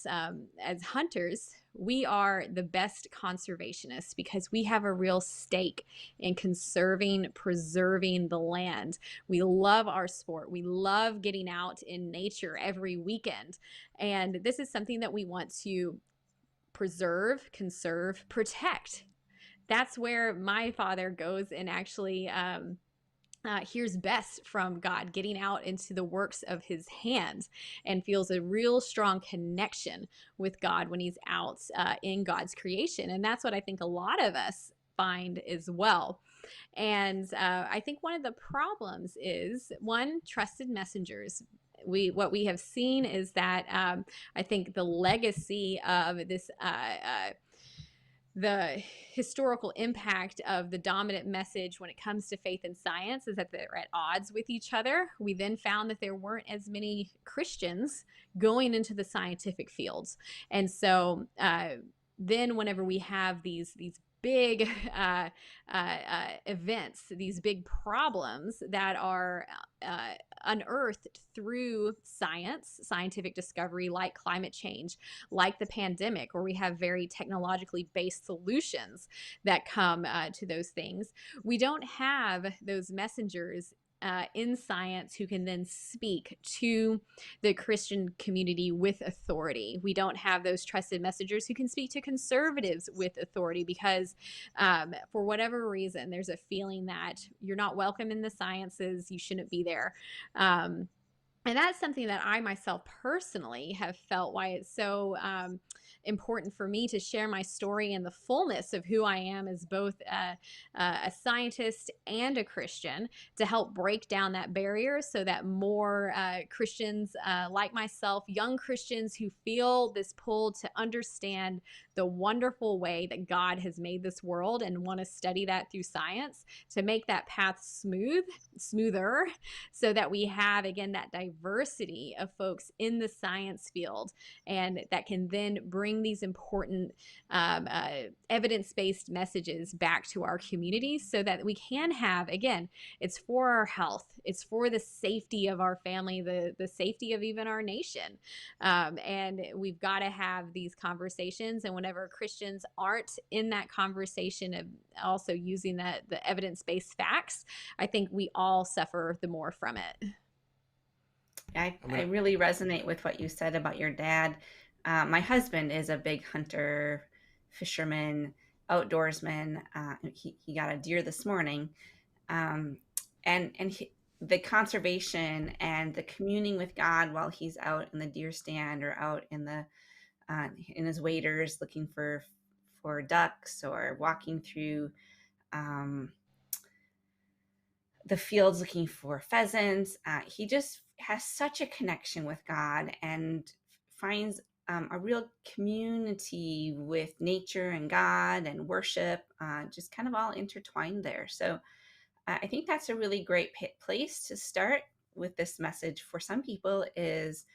as hunters, we are the best conservationists because we have a real stake in conserving, preserving the land. We love our sport. We love getting out in nature every weekend. And this is something that we want to preserve, conserve, protect. That's where my father goes and actually hears best from God, getting out into the works of his hands, and feels a real strong connection with God when he's out in God's creation. And that's what I think a lot of us find as well. And I think one of the problems is, one, trusted messengers. What we have seen is that I think the legacy of this the historical impact of the dominant message when it comes to faith and science is that they're at odds with each other. We then found that there weren't as many Christians going into the scientific fields. And so then whenever we have these big events, these big problems that are unearthed through science, scientific discovery, like climate change, like the pandemic, where we have very technologically based solutions that come to those things. We don't have those messengers in science who can then speak to the Christian community with authority. We don't have those trusted messengers who can speak to conservatives with authority because for whatever reason, there's a feeling that you're not welcome in the sciences, you shouldn't be there. And that's something that I myself personally have felt why it's so important for me to share my story and the fullness of who I am as both a scientist and a Christian, to help break down that barrier so that more Christians like myself, young Christians who feel this pull to understand the wonderful way that God has made this world and want to study that through science, to make that path smoother, so that we have, again, that diversity of folks in the science field, and that can then bring these important evidence-based messages back to our communities so that we can have, again, it's for our health, it's for the safety of our family, the safety of even our nation. And we've got to have these conversations. And whenever Christians aren't in that conversation of also using the evidence-based facts, I think we all suffer the more from it. I really resonate with what you said about your dad. My husband is a big hunter, fisherman, outdoorsman. He got a deer this morning. The conservation and the communing with God while he's out in the deer stand or out in his waders looking for ducks, or walking through the fields looking for pheasants. He just has such a connection with God and finds a real community with nature and God and worship, just kind of all intertwined there. So I think that's a really great place to start with this message for some people, is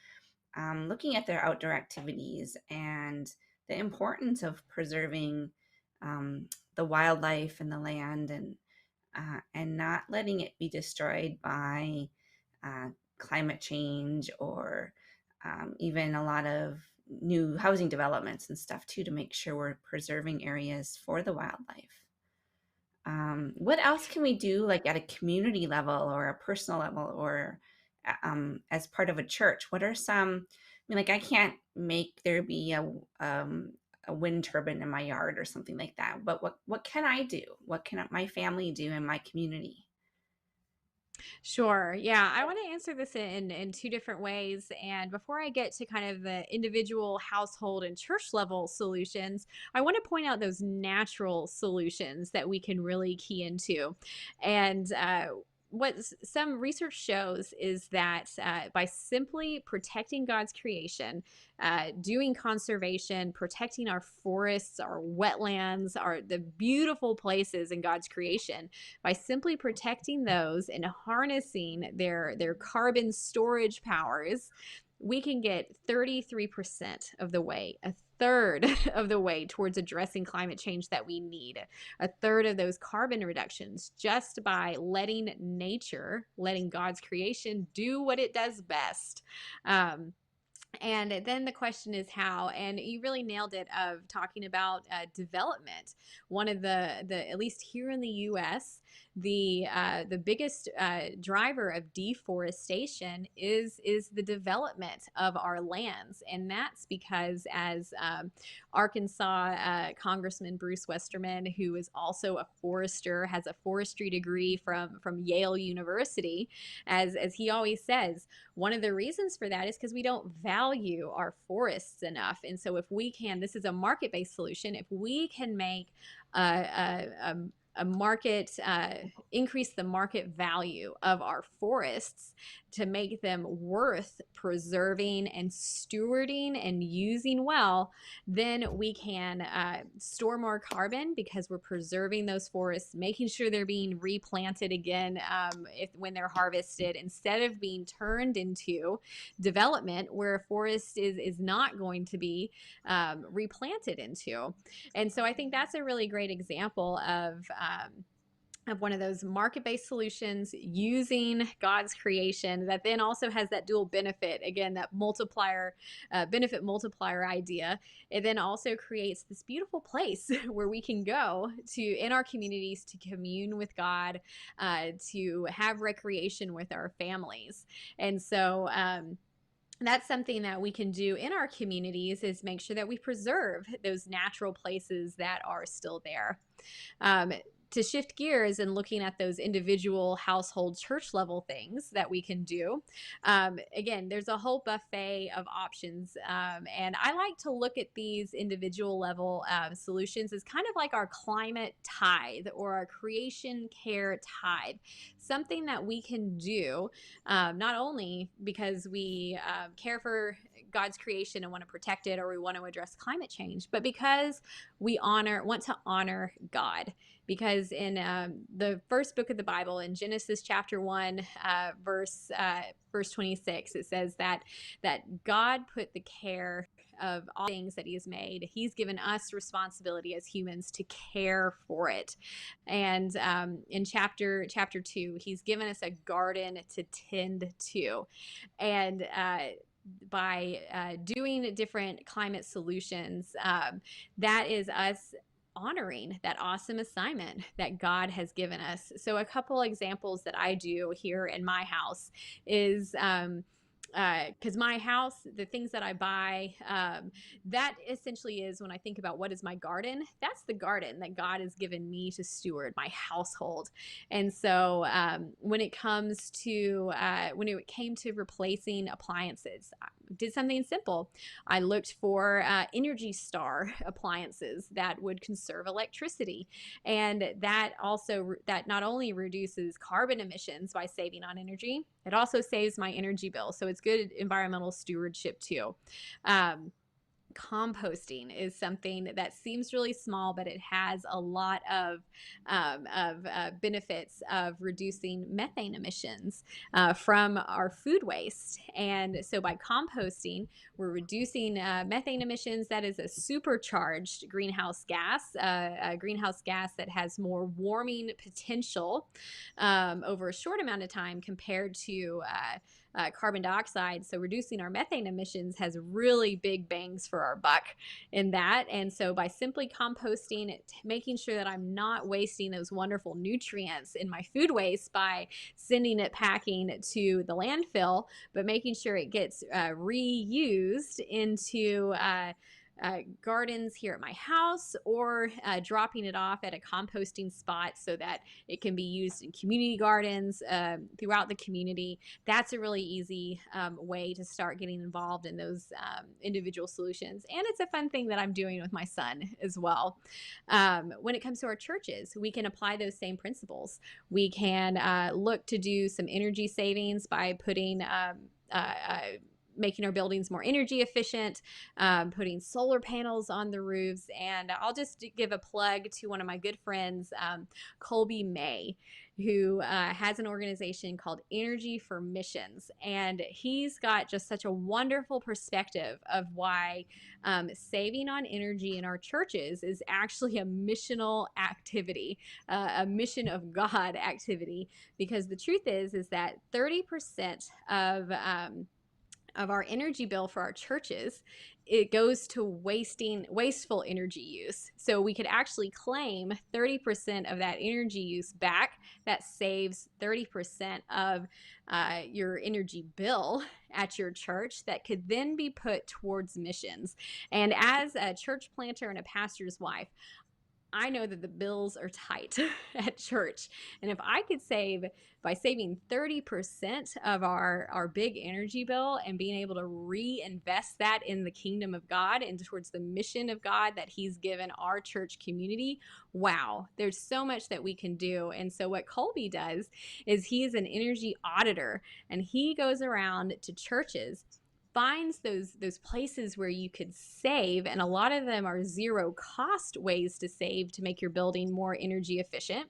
looking at their outdoor activities and the importance of preserving the wildlife and the land, and not letting it be destroyed by climate change, or even a lot of new housing developments and stuff too, to make sure we're preserving areas for the wildlife. What else can we do, like at a community level or a personal level, or as part of a church? What are some, I mean, like I can't make there be a wind turbine in my yard or something like that, but what can I do? What can my family do in my community? Sure. Yeah, I want to answer this in two different ways. And before I get to kind of the individual household and church level solutions, I want to point out those natural solutions that we can really key into. And what some research shows is that by simply protecting God's creation, doing conservation, protecting our forests, our wetlands, the beautiful places in God's creation, by simply protecting those and harnessing their carbon storage powers, we can get 33% of the way, a third of the way towards addressing climate change that we need. A third of those carbon reductions just by letting nature, letting God's creation do what it does best. And then the question is how, and you really nailed it, of talking about development. One of the at least here in the U.S., the biggest driver of deforestation is the development of our lands, and that's because, as Arkansas Congressman Bruce Westerman, who is also a forester, has a forestry degree from Yale University, as he always says, one of the reasons for that is because we don't value our forests enough. And so if we can, this is a market-based solution, if we can make a market, increase the market value of our forests to make them worth preserving and stewarding and using well, then we can store more carbon because we're preserving those forests, making sure they're being replanted again when they're harvested, instead of being turned into development where a forest is not going to be replanted into. And so I think that's a really great example of one of those market-based solutions using God's creation that then also has that dual benefit, again, that multiplier, benefit multiplier idea. It then also creates this beautiful place where we can go to, in our communities, to commune with God, to have recreation with our families. And so that's something that we can do in our communities, is make sure that we preserve those natural places that are still there. To shift gears and looking at those individual household church level things that we can do. Again, there's a whole buffet of options. And I like to look at these individual level solutions as kind of like our climate tithe or our creation care tithe, something that we can do not only because we care for God's creation and want to protect it, or we want to address climate change, but because we want to honor God. Because in the first book of the Bible, in Genesis chapter 1, verse 26, it says that God put the care of all things that he has made. He's given us responsibility as humans to care for it. And in chapter 2, he's given us a garden to tend to. And by doing different climate solutions, that is us honoring that awesome assignment that God has given us. So a couple examples that I do here in my house is because my house, the things that I buy, that essentially is, when I think about what is my garden, that's the garden that God has given me to steward, my household. And so when it came to replacing appliances, did something simple. I looked for Energy Star appliances that would conserve electricity, and that not only reduces carbon emissions by saving on energy, it also saves my energy bill. So it's good environmental stewardship too. Um, Composting is something that seems really small, but it has a lot of benefits of reducing methane emissions from our food waste. And so by composting, we're reducing methane emissions. That is a supercharged greenhouse gas, a greenhouse gas that has more warming potential over a short amount of time compared to carbon dioxide. So reducing our methane emissions has really big bangs for our buck in that. And so by simply composting, making sure that I'm not wasting those wonderful nutrients in my food waste by sending it packing to the landfill, but making sure it gets reused into gardens here at my house, or dropping it off at a composting spot so that it can be used in community gardens throughout the community. That's a really easy way to start getting involved in those individual solutions. And it's a fun thing that I'm doing with my son as well. When it comes to our churches, we can apply those same principles. We can look to do some energy savings by putting making our buildings more energy efficient, putting solar panels on the roofs. And I'll just give a plug to one of my good friends, Colby May, who has an organization called Energy for Missions. And he's got just such a wonderful perspective of why saving on energy in our churches is actually a missional activity, a mission of God activity. Because the truth is that 30% of our energy bill for our churches, it goes to wasteful energy use. So we could actually claim 30% of that energy use back. That saves 30% of your energy bill at your church that could then be put towards missions. And as a church planter and a pastor's wife, I know that the bills are tight at church. And if I could save, by saving 30% of our big energy bill and being able to reinvest that in the kingdom of God and towards the mission of God that he's given our church community, wow, there's so much that we can do. And so what Colby does is he is an energy auditor, and he goes around to churches, finds those places where you could save, and a lot of them are zero cost ways to save to make your building more energy efficient,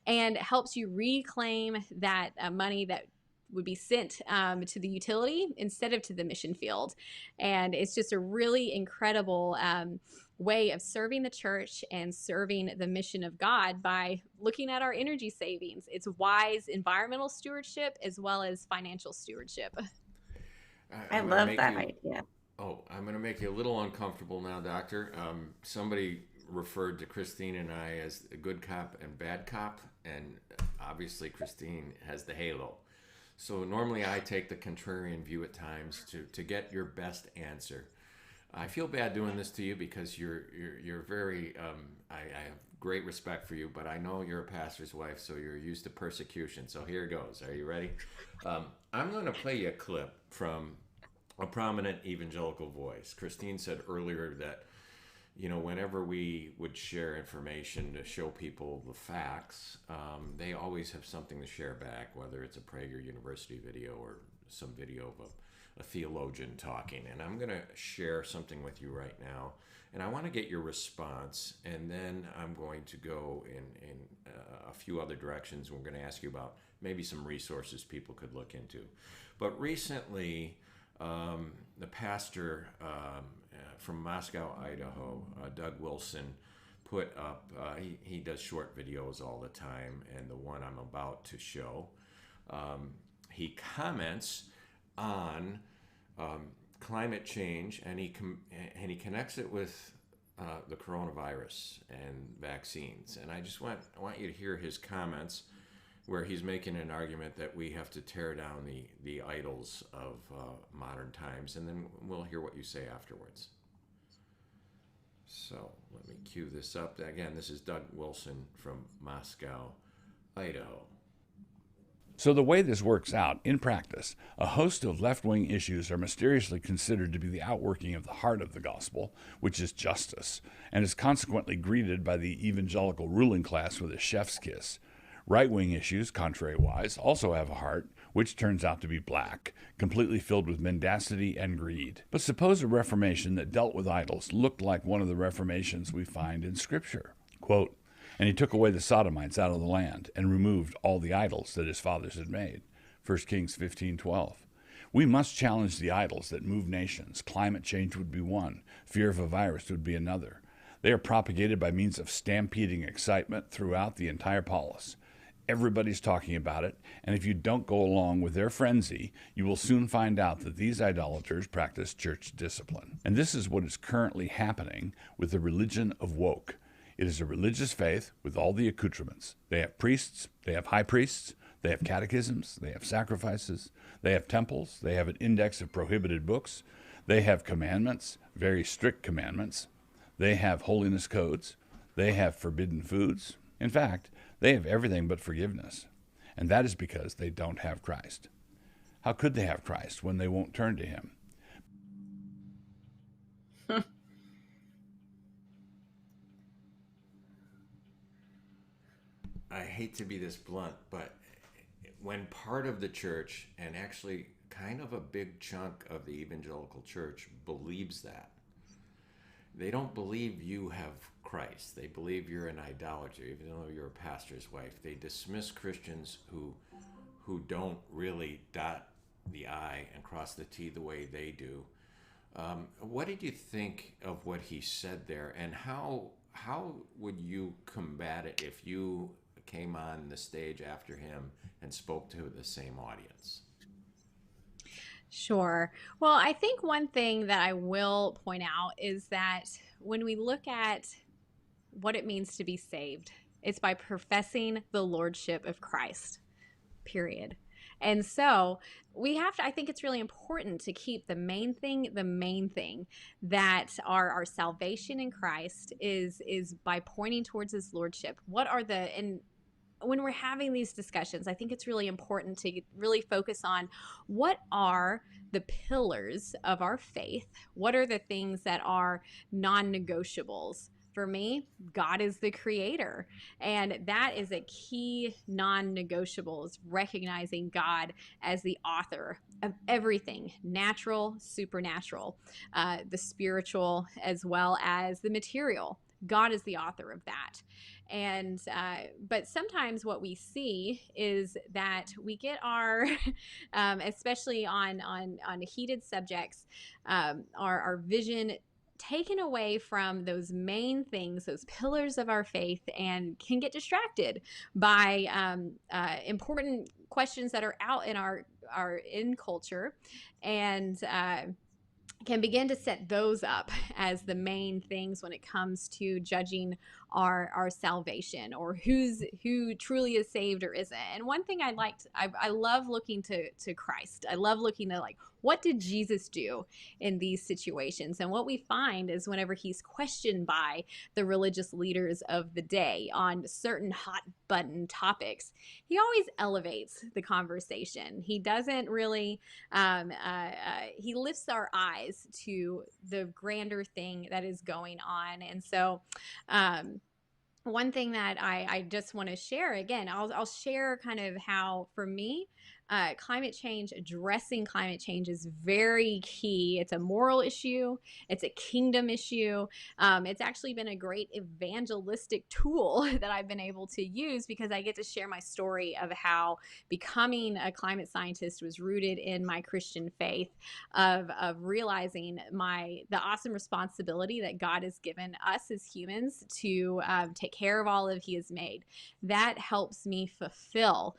and helps you reclaim that money that would be sent to the utility instead of to the mission field. And it's just a really incredible way of serving the church and serving the mission of God by looking at our energy savings. It's wise environmental stewardship as well as financial stewardship. I love that idea. Oh, I'm going to make you a little uncomfortable now, Doctor. Somebody referred to Christine and I as a good cop and bad cop, and obviously Christine has the halo. So normally I take the contrarian view at times to get your best answer. I feel bad doing this to you because you're very. I have great respect for you, but I know you're a pastor's wife, so you're used to persecution. So here it goes. Are you ready? I'm going to play you a clip from a prominent evangelical voice. Christine said earlier that, whenever we would share information to show people the facts, they always have something to share back, whether it's a Prager University video or some video of a theologian talking. And I'm going to share something with you right now, and I want to get your response, and then I'm going to go in a few other directions. We're going to ask you about maybe some resources people could look into. But recently, the pastor from Moscow, Idaho, Doug Wilson, put up, he does short videos all the time, and the one I'm about to show, he comments on climate change, and he connects it with the coronavirus and vaccines. And I want you to hear his comments, where he's making an argument that we have to tear down the idols of modern times, and then we'll hear what you say afterwards. So let me cue this up. Again, this is Doug Wilson from Moscow, Idaho. So the way this works out, in practice, a host of left-wing issues are mysteriously considered to be the outworking of the heart of the gospel, which is justice, and is consequently greeted by the evangelical ruling class with a chef's kiss. Right-wing issues, contrariwise, also have a heart, which turns out to be black, completely filled with mendacity and greed. But suppose a reformation that dealt with idols looked like one of the reformations we find in Scripture. Quote, "And he took away the Sodomites out of the land, and removed all the idols that his fathers had made." 1 Kings 15:12. We must challenge the idols that move nations. Climate change would be one. Fear of a virus would be another. They are propagated by means of stampeding excitement throughout the entire polis. Everybody's talking about it, and if you don't go along with their frenzy, you will soon find out that these idolaters practice church discipline. And this is what is currently happening with the religion of woke. It is a religious faith with all the accoutrements. They have priests, they have high priests, they have catechisms, they have sacrifices, they have temples, they have an index of prohibited books, they have commandments, very strict commandments, they have holiness codes, they have forbidden foods. In fact, they have everything but forgiveness, and that is because they don't have Christ. How could they have Christ when they won't turn to him? I hate to be this blunt, but when part of the church, and actually kind of a big chunk of the evangelical church, believes that, they don't believe you have Christ. They believe you're an idolater, even though you're a pastor's wife. They dismiss Christians who don't really dot the I and cross the T the way they do. What did you think of what he said there, and how would you combat it if you came on the stage after him and spoke to the same audience? Sure. Well, I think one thing that I will point out is that when we look at what it means to be saved, it's by professing the lordship of Christ, period. And so we have to, I think it's really important to keep the main thing, that our salvation in Christ is by pointing towards his lordship. And when we're having these discussions, I think it's really important to really focus on what are the pillars of our faith? What are the things that are non-negotiables? For me, God is the creator. And that is a key non-negotiable, is recognizing God as the author of everything, natural, supernatural, the spiritual, as well as the material. God is the author of that. And but sometimes what we see is that we get our especially on heated subjects, our vision taken away from those main things, those pillars of our faith, and can get distracted by important questions that are out in our in culture, and can begin to set those up as the main things when it comes to judging our salvation, or who truly is saved or isn't. And one thing I love looking to Christ. I love looking at, like, what did Jesus do in these situations? And what we find is whenever he's questioned by the religious leaders of the day on certain hot button topics, he always elevates the conversation. He doesn't really, he lifts our eyes to the grander thing that is going on. And so, one thing that I just want to share, again, I'll share kind of how, for me, addressing climate change is very key. It's a moral issue. It's a kingdom issue. It's actually been a great evangelistic tool that I've been able to use, because I get to share my story of how becoming a climate scientist was rooted in my Christian faith, of realizing the awesome responsibility that God has given us as humans to take care of all of he has made. That helps me fulfill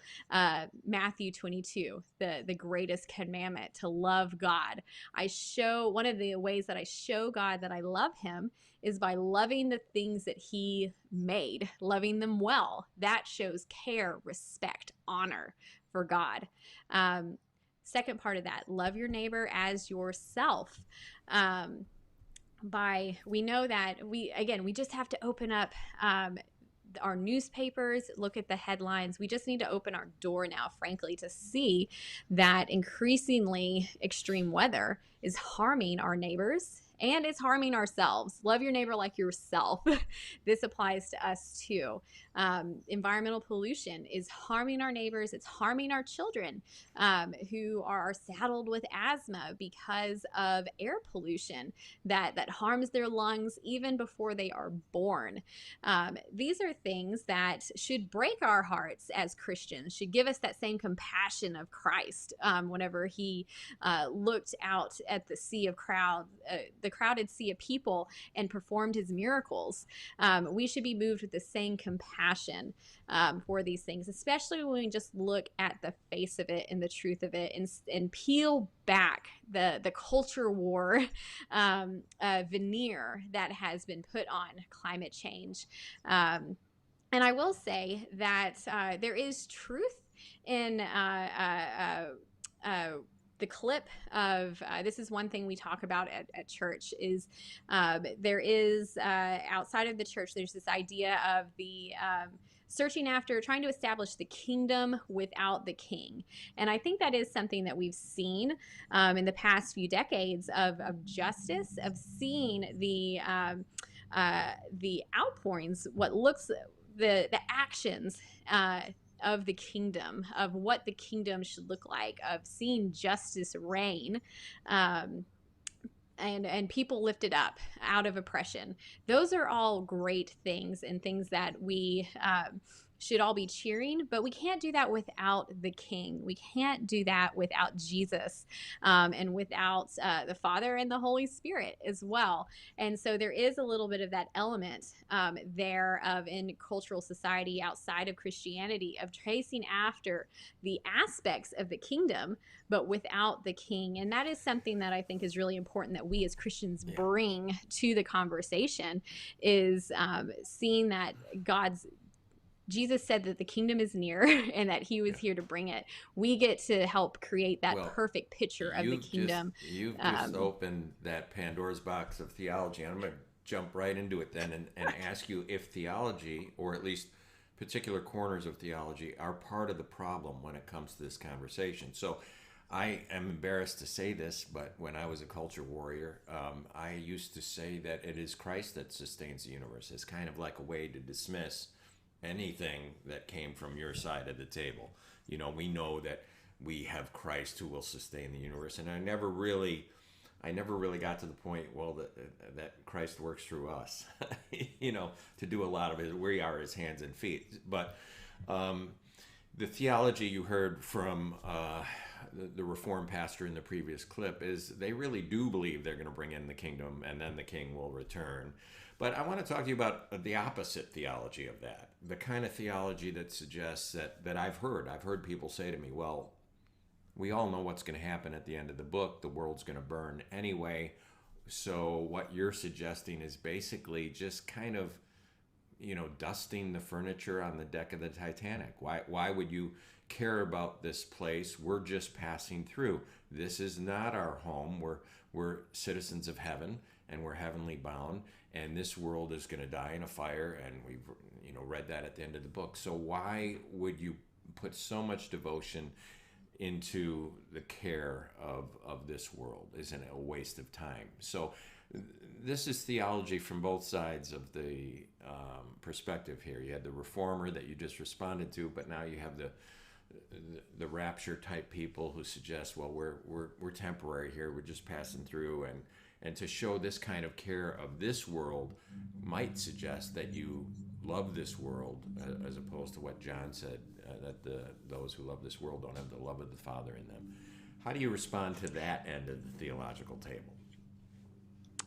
Matthew 22, the greatest commandment, to love God. One of the ways that I show God that I love him is by loving the things that he made, loving them well. That shows care, respect, honor for God. Second part of that, love your neighbor as yourself. We know that we just have to open up our newspapers, look at the headlines. We just need to open our door now, frankly, to see that increasingly extreme weather is harming our neighbors and it's harming ourselves. Love your neighbor like yourself. This applies to us too. Environmental pollution is harming our neighbors. It's harming our children who are saddled with asthma because of air pollution that harms their lungs even before they are born. These are things that should break our hearts as Christians, should give us that same compassion of Christ whenever he looked out at the sea of the crowded sea of people and performed his miracles. We should be moved with the same compassion for these things, especially when we just look at the face of it and the truth of it and peel back the culture war veneer that has been put on climate change. And I will say that there is truth in the clip of this is one thing we talk about at church is there is outside of the church, there's this idea of the searching after trying to establish the kingdom without the king. And I think that is something that we've seen in the past few decades of justice, of seeing the outpourings, the actions of the kingdom, of what the kingdom should look like, of seeing justice reign, and people lifted up out of oppression. Those are all great things and things that we should all be cheering, but we can't do that without the King. We can't do that without Jesus and without the Father and the Holy Spirit as well. And so there is a little bit of that element there of in cultural society outside of Christianity of tracing after the aspects of the kingdom, but without the King. And that is something that I think is really important that we as Christians bring to the conversation is seeing that Jesus said that the kingdom is near and that he was here to bring it. We get to help create that perfect picture of the kingdom. You've just opened that Pandora's box of theology. I'm going to jump right into it then and ask you if theology, or at least particular corners of theology, are part of the problem when it comes to this conversation. So I am embarrassed to say this, but when I was a culture warrior, I used to say that it is Christ that sustains the universe. It's kind of like a way to dismiss anything that came from your side of the table. You know, we know that we have Christ who will sustain the universe, and I never really got to the point, that Christ works through us, you know, to do a lot of it. We are his hands and feet. But the theology you heard from the Reformed pastor in the previous clip is they really do believe they're going to bring in the kingdom and then the king will return. But I want to talk to you about the opposite theology of that, the kind of theology that suggests that I've heard people say to me, well, we all know what's going to happen at the end of the book. The world's going to burn anyway. So what you're suggesting is basically just kind of, you know, dusting the furniture on the deck of the Titanic. Why would you care about this place? We're just passing through. This is not our home. We're citizens of heaven and we're heavenly bound. And this world is going to die in a fire, and we've read that at the end of the book. So why would you put so much devotion into the care of this world? Isn't it a waste of time? So this is theology from both sides of the perspective here. You had the reformer that you just responded to, but now you have the rapture type people who suggest, well, we're temporary here. We're just passing through, and to show this kind of care of this world might suggest that you love this world, as opposed to what John said, that those who love this world don't have the love of the Father in them. How do you respond to that end of the theological table?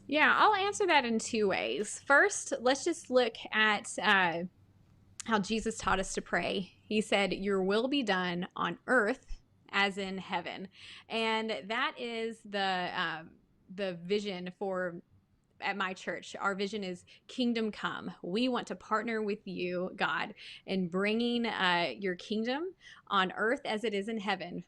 Yeah, I'll answer that in two ways. First, let's just look at how Jesus taught us to pray. He said, "Your will be done on earth as in heaven." And that is the vision for at my church, our vision is kingdom come. We want to partner with you, God, in bringing your kingdom on earth as it is in heaven,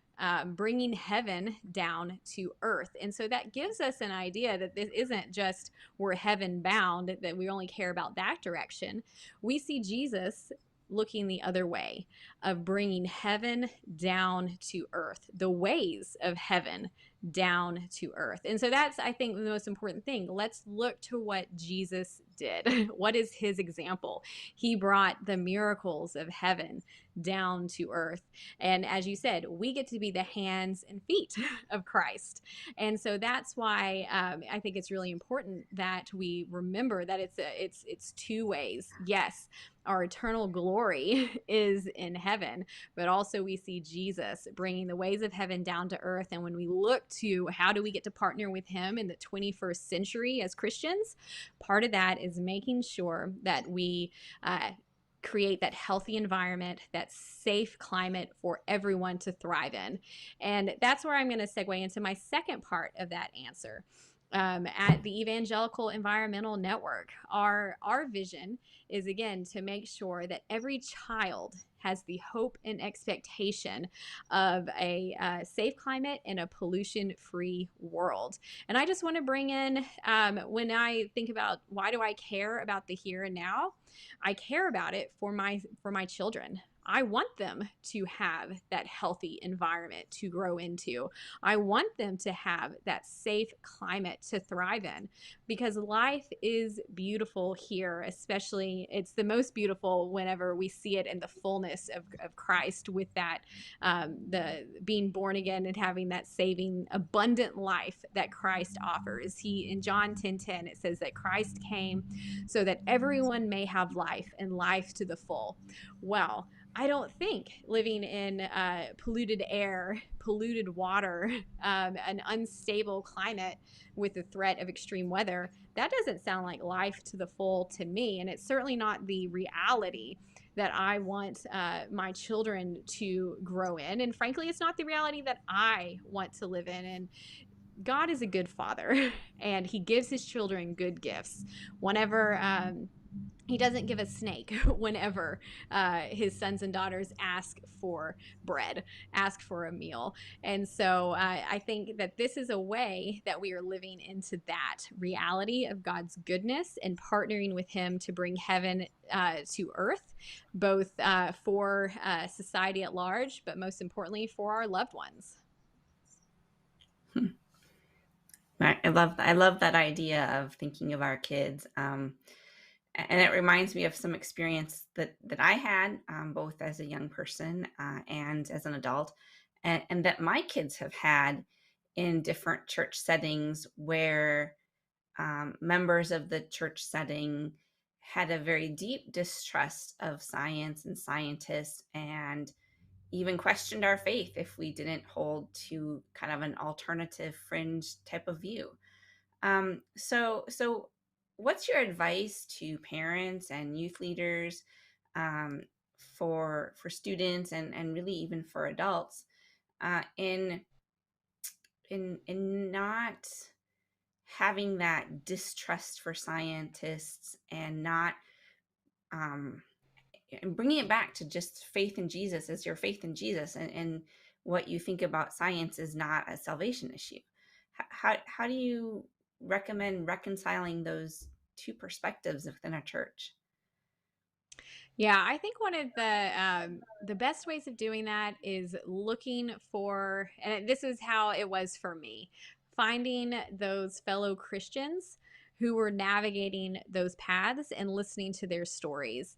bringing heaven down to earth. And so that gives us an idea that this isn't just we're heaven bound, that we only care about that direction. We see Jesus looking the other way, of bringing heaven down to earth, the ways of heaven down to earth. And so that's, I think, the most important thing. Let's look to what Jesus did. What is his example? He brought the miracles of heaven down to earth. And as you said, we get to be the hands and feet of Christ. And so that's why I think it's really important that we remember that it's two ways. Yes, our eternal glory is in heaven, but also we see Jesus bringing the ways of heaven down to earth. And when we look to how do we get to partner with him in the 21st century as Christians, part of that is making sure that we create that healthy environment, that safe climate for everyone to thrive in. And that's where I'm going to segue into my second part of that answer. At the Evangelical Environmental Network, our vision is, again, to make sure that every child has the hope and expectation of a safe climate and a pollution-free world. And I just want to bring in, when I think about why do I care about the here and now, I care about it for my children. I want them to have that healthy environment to grow into. I want them to have that safe climate to thrive in, because life is beautiful here, especially it's the most beautiful whenever we see it in the fullness of Christ, with that the being born again and having that saving abundant life that Christ offers. In John 10:10, it says that Christ came so that everyone may have life, and life to the full. Well, I don't think living in polluted air, polluted water, an unstable climate with the threat of extreme weather, that doesn't sound like life to the full to me. And it's certainly not the reality that I want my children to grow in. And frankly, it's not the reality that I want to live in. And God is a good father, and he gives his children good gifts. Whenever he doesn't give a snake whenever his sons and daughters ask for bread, ask for a meal. And so I think that this is a way that we are living into that reality of God's goodness and partnering with him to bring heaven to earth, both for society at large, but most importantly for our loved ones. I love that idea of thinking of our kids. And it reminds me of some experience that I had, both as a young person and as an adult, and that my kids have had in different church settings, where members of the church setting had a very deep distrust of science and scientists, and even questioned our faith if we didn't hold to kind of an alternative fringe type of view. So what's your advice to parents and youth leaders, for students and really even for adults, in not having that distrust for scientists, and not and bringing it back to just faith in Jesus as your faith in Jesus, and what you think about science is not a salvation issue? How do you recommend reconciling those two perspectives within a church? Yeah, I think one of the best ways of doing that is looking for, and this is how it was for me, finding those fellow Christians who were navigating those paths and listening to their stories.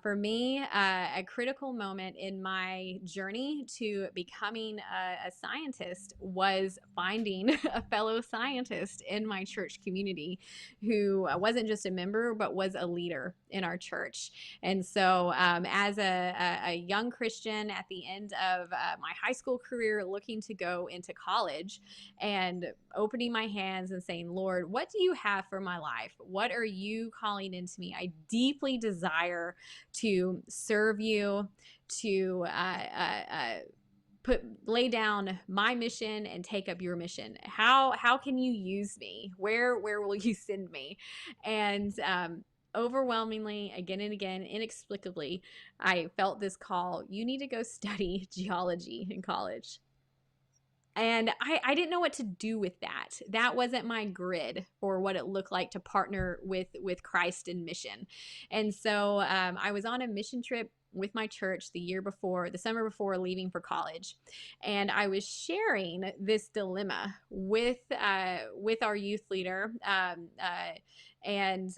For me, a critical moment in my journey to becoming a scientist was finding a fellow scientist in my church community who wasn't just a member, but was a leader in our church. And so as a young Christian at the end of my high school career, looking to go into college, and opening my hands and saying, Lord, what do you have for my life? What are you calling into me? I deeply desire to serve you, to lay down my mission and take up your mission. How can you use me? Where will you send me? And overwhelmingly, again and again, inexplicably, I felt this call. You need to go study geology in college. And I didn't know what to do with that. That wasn't my grid for what it looked like to partner with Christ in mission. And so I was on a mission trip with my church the summer before leaving for college. And I was sharing this dilemma with our youth leader and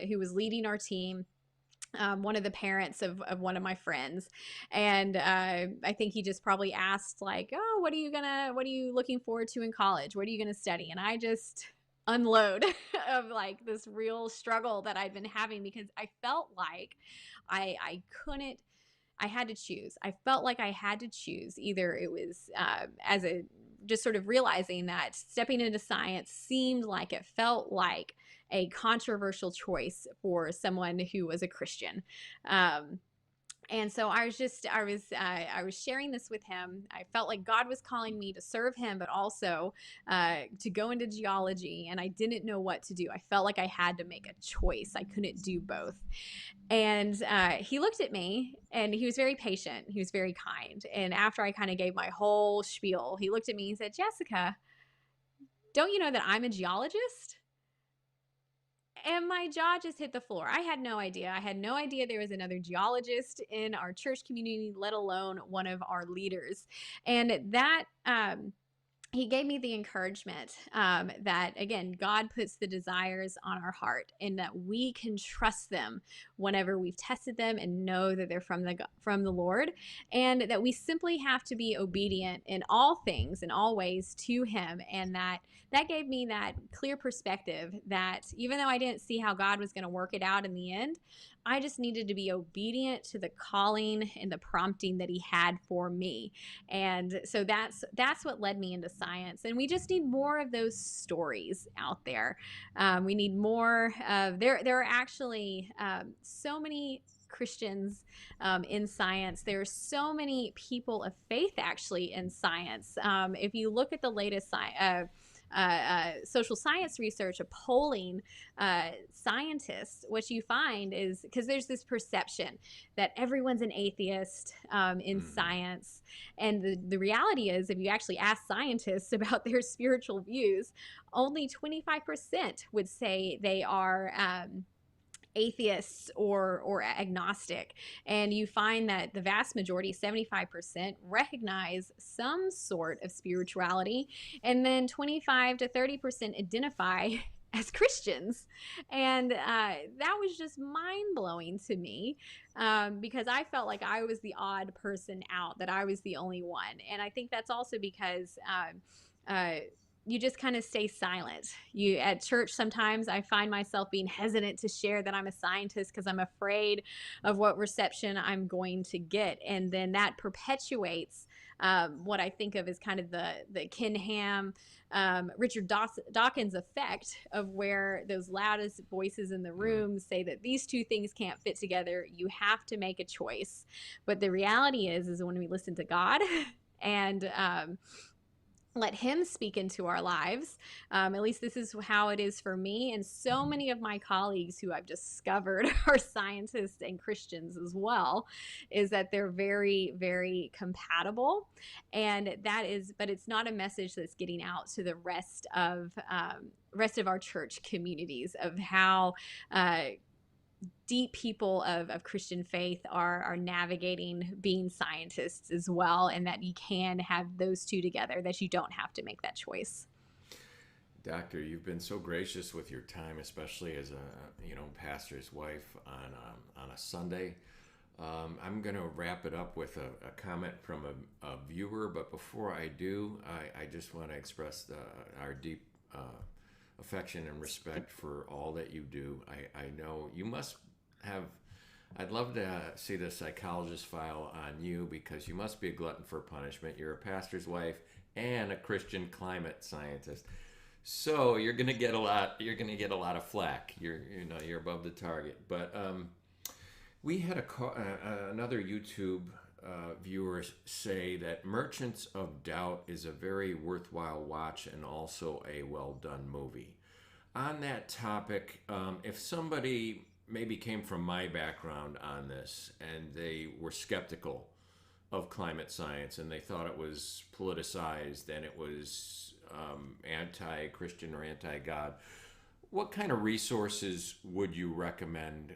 who was leading our team. One of the parents of one of my friends. And I think he just probably asked like, oh, what are you looking forward to in college? What are you going to study? And I just unload of like this real struggle that I'd been having, because I felt like I had to choose. I felt like I had to choose. Either it was just sort of realizing that stepping into science seemed like, it felt like a controversial choice for someone who was a Christian. And so I was sharing this with him. I felt like God was calling me to serve him, but also to go into geology, and I didn't know what to do. I felt like I had to make a choice. I couldn't do both. And he looked at me, and he was very patient. He was very kind. And after I kind of gave my whole spiel, he looked at me and said, Jessica, don't you know that I'm a geologist? And my jaw just hit the floor. I had no idea. I had no idea there was another geologist in our church community, let alone one of our leaders. And that, he gave me the encouragement that, again, God puts the desires on our heart, and that we can trust them whenever we've tested them and know that they're from the Lord, and that we simply have to be obedient in all things, in all ways, to him. And that gave me that clear perspective that even though I didn't see how God was going to work it out in the end, I just needed to be obedient to the calling and the prompting that he had for me. And so that's what led me into science. And we just need more of those stories out there. We need more of, there are actually so many Christians in science. There are so many people of faith actually in science. If you look at the latest social science research of polling scientists, what you find is, because there's this perception that everyone's an atheist in science. And the reality is, if you actually ask scientists about their spiritual views, only 25% would say they are atheists or agnostic. And you find that the vast majority, 75%, recognize some sort of spirituality, and then 25 to 30% identify as Christians. And that was just mind-blowing to me, because I felt like I was the odd person out, that I was the only one. And I think that's also because you just kind of stay silent. At church, sometimes I find myself being hesitant to share that I'm a scientist because I'm afraid of what reception I'm going to get. And then that perpetuates what I think of as kind of the Ken Ham, Richard Dawkins effect, of where those loudest voices in the room say that these two things can't fit together. You have to make a choice. But the reality is when we listen to God and let him speak into our lives. At least this is how it is for me. And so many of my colleagues who I've discovered are scientists and Christians as well, is that they're very, very compatible. And but it's not a message that's getting out to the rest of our church communities, of how deep people of Christian faith are navigating being scientists as well, and that you can have those two together, that you don't have to make that choice. Doctor, you've been so gracious with your time, especially as a pastor's wife on a Sunday. I'm going to wrap it up with a comment from a viewer, but before I do, I just want to express our deep affection and respect for all that you do. I know you must have, I'd love to see the psychologist file on you, because you must be a glutton for punishment. You're a pastor's wife and a Christian climate scientist. So you're going to get a lot of flack. You're above the target. But we had another YouTube viewers say that Merchants of Doubt is a very worthwhile watch and also a well-done movie. On that topic, if somebody maybe came from my background on this and they were skeptical of climate science and they thought it was politicized and it was anti-Christian or anti-God, what kind of resources would you recommend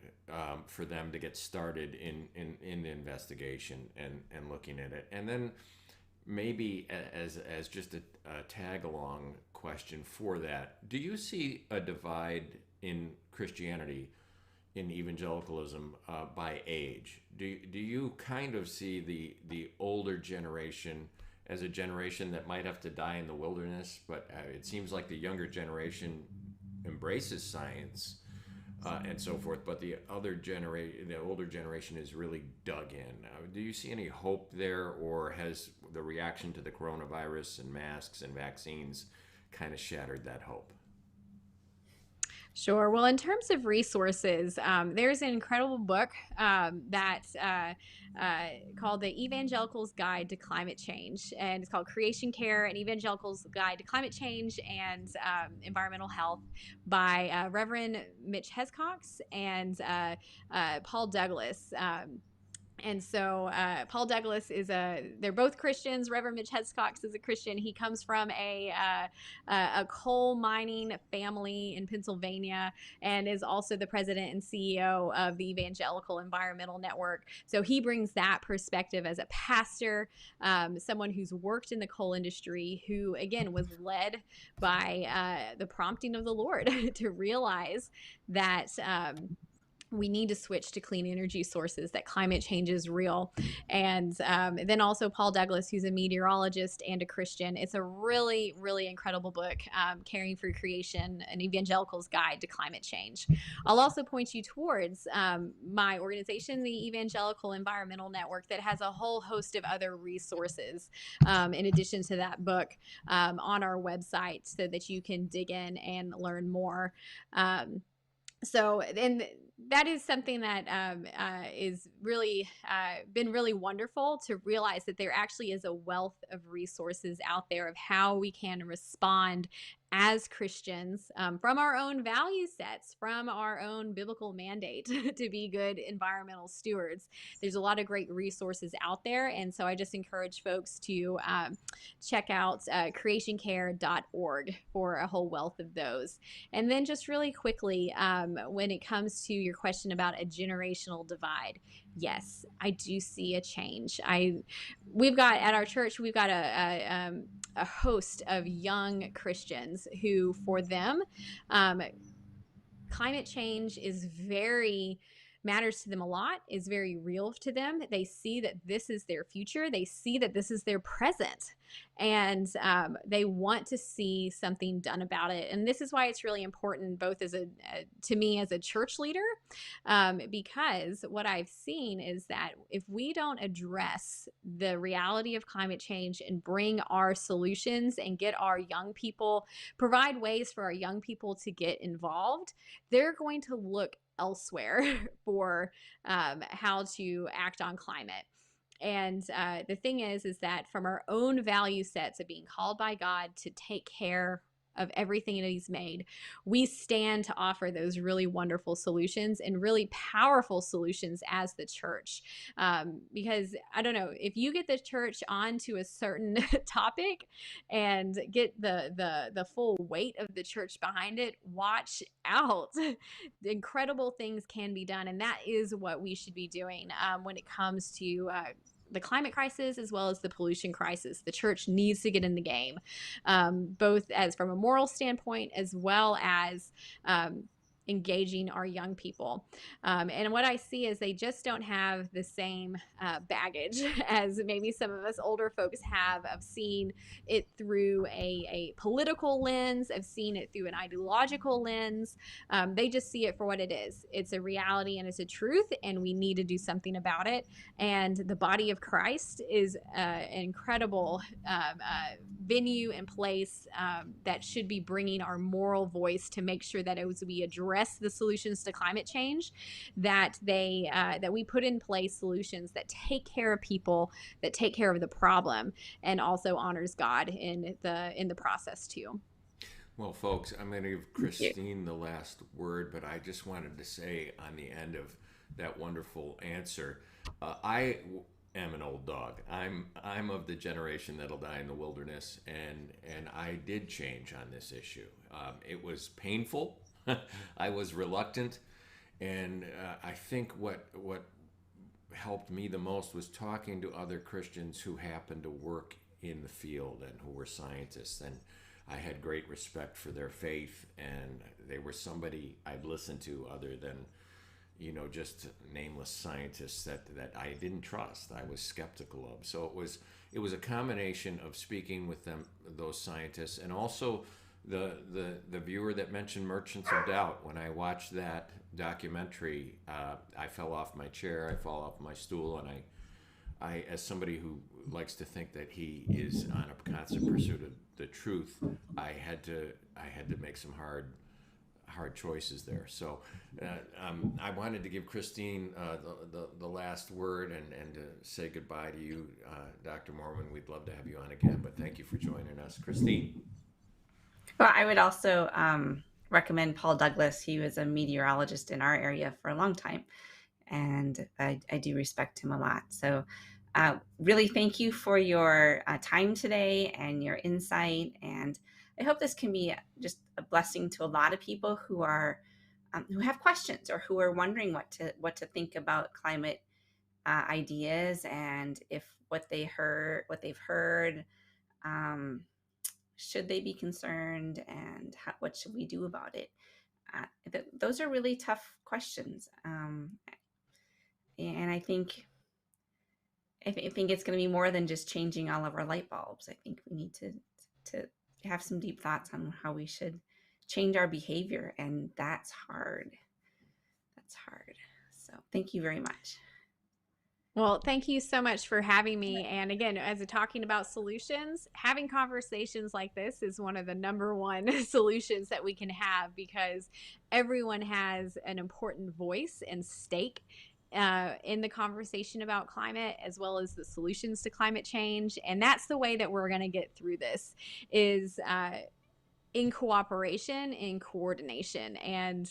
for them to get started in the investigation and looking at it? And then maybe as just a tag along question for that, do you see a divide in Christianity, in evangelicalism, by age? Do you kind of see the older generation as a generation that might have to die in the wilderness, but it seems like the younger generation embraces science and so forth, but the older generation is really dug in? Do you see any hope there, or has the reaction to the coronavirus and masks and vaccines kind of shattered that hope? Sure. Well, in terms of resources, there's an incredible book that's called The Evangelical's Guide to Climate Change, and it's called Creation Care: An Evangelical's Guide to Climate Change and Environmental Health by Reverend Mitch Hescox and Paul Douglas. And so Paul Douglas they're both Christians. Reverend Mitch Hescox is a Christian. He comes from a coal mining family in Pennsylvania and is also the president and CEO of the Evangelical Environmental Network. So he brings that perspective as a pastor, someone who's worked in the coal industry, who, again, was led by the prompting of the Lord to realize that we need to switch to clean energy sources, that climate change is real. And then also Paul Douglas, who's a meteorologist and a Christian. It's a really, really incredible book, Caring for Creation: An Evangelical's Guide to Climate Change. I'll also point you towards my organization, the Evangelical Environmental Network, that has a whole host of other resources in addition to that book on our website, so that you can dig in and learn more. And that is something that is really been really wonderful to realize, that there actually is a wealth of resources out there of how we can respond as Christians from our own value sets, from our own biblical mandate to be good environmental stewards. There's a lot of great resources out there. And so I just encourage folks to check out creationcare.org for a whole wealth of those. And then just really quickly, when it comes to your question about a generational divide, yes, I do see a change. We've got at our church, we've got a host of young Christians who, for them, climate change matters to them a lot, is very real to them. They see that this is their future. They see that this is their present, and they want to see something done about it. And this is why it's really important, both to me as a church leader, because what I've seen is that if we don't address the reality of climate change and bring our solutions and get our young people, provide ways for our young people to get involved, they're going to look elsewhere for how to act on climate. And the thing is that from our own value sets of being called by God to take care of everything that He's made, we stand to offer those really wonderful solutions and really powerful solutions as the church. Because I don't know, if you get the church onto a certain topic and get the full weight of the church behind it, watch out. Incredible things can be done, and that is what we should be doing when it comes to the climate crisis as well as the pollution crisis. The church needs to get in the game, both as from a moral standpoint as well as engaging our young people. And what I see is they just don't have the same baggage as maybe some of us older folks have, of seeing it through a political lens, of seeing it through an ideological lens. They just see it for what it is. It's a reality and it's a truth, and we need to do something about it. And the body of Christ is an incredible venue and place that should be bringing our moral voice to make sure that as we address address the solutions to climate change, that we put in place solutions that take care of people, that take care of the problem, and also honors God in the process too. Well, folks, I'm going to give Christine the last word, but I just wanted to say on the end of that wonderful answer, I am an old dog. I'm of the generation that'll die in the wilderness, and I did change on this issue. It was painful. I was reluctant, and I think what helped me the most was talking to other Christians who happened to work in the field and who were scientists, and I had great respect for their faith, and they were somebody I'd listen to other than, just nameless scientists that I didn't trust. I was skeptical of. So it was a combination of speaking with those scientists, and also the viewer that mentioned Merchants of Doubt. When I watched that documentary, I fell off my chair, I fell off my stool, and I, as somebody who likes to think that he is on a constant pursuit of the truth, I had to make some hard choices there. So I wanted to give Christine the last word and to say goodbye to you, Dr. Moerman. We'd love to have you on again, but thank you for joining us. Christine. Well, I would also recommend Paul Douglas. He was a meteorologist in our area for a long time, and I do respect him a lot. So really thank you for your time today and your insight. And I hope this can be just a blessing to a lot of people who are who have questions or who are wondering what to think about climate ideas, and if what they've heard, should they be concerned, and what should we do about it? Those are really tough questions, and I think it's going to be more than just changing all of our light bulbs. I think we need to have some deep thoughts on how we should change our behavior, and that's hard. So thank you very much. Well, thank you so much for having me. And again, as a talking about solutions, having conversations like this is one of the number one solutions that we can have, because everyone has an important voice and stake in the conversation about climate, as well as the solutions to climate change. And that's the way that we're going to get through this, is in cooperation, in coordination. And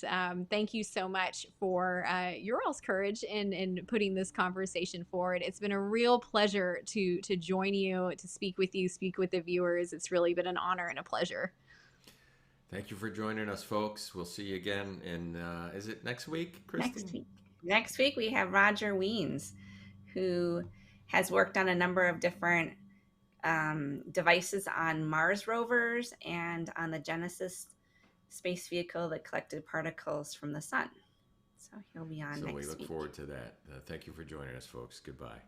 thank you so much for your all's courage in putting this conversation forward. It's been a real pleasure to join you, to speak with you, speak with the viewers. It's really been an honor and a pleasure. Thank you for joining us, folks. We'll see you again in, is it next week, Christine? Next week we have Roger Wiens, who has worked on a number of different devices on Mars rovers and on the Genesis space vehicle that collected particles from the sun. So he'll be on next week. So we look forward to that. Thank you for joining us, folks. Goodbye.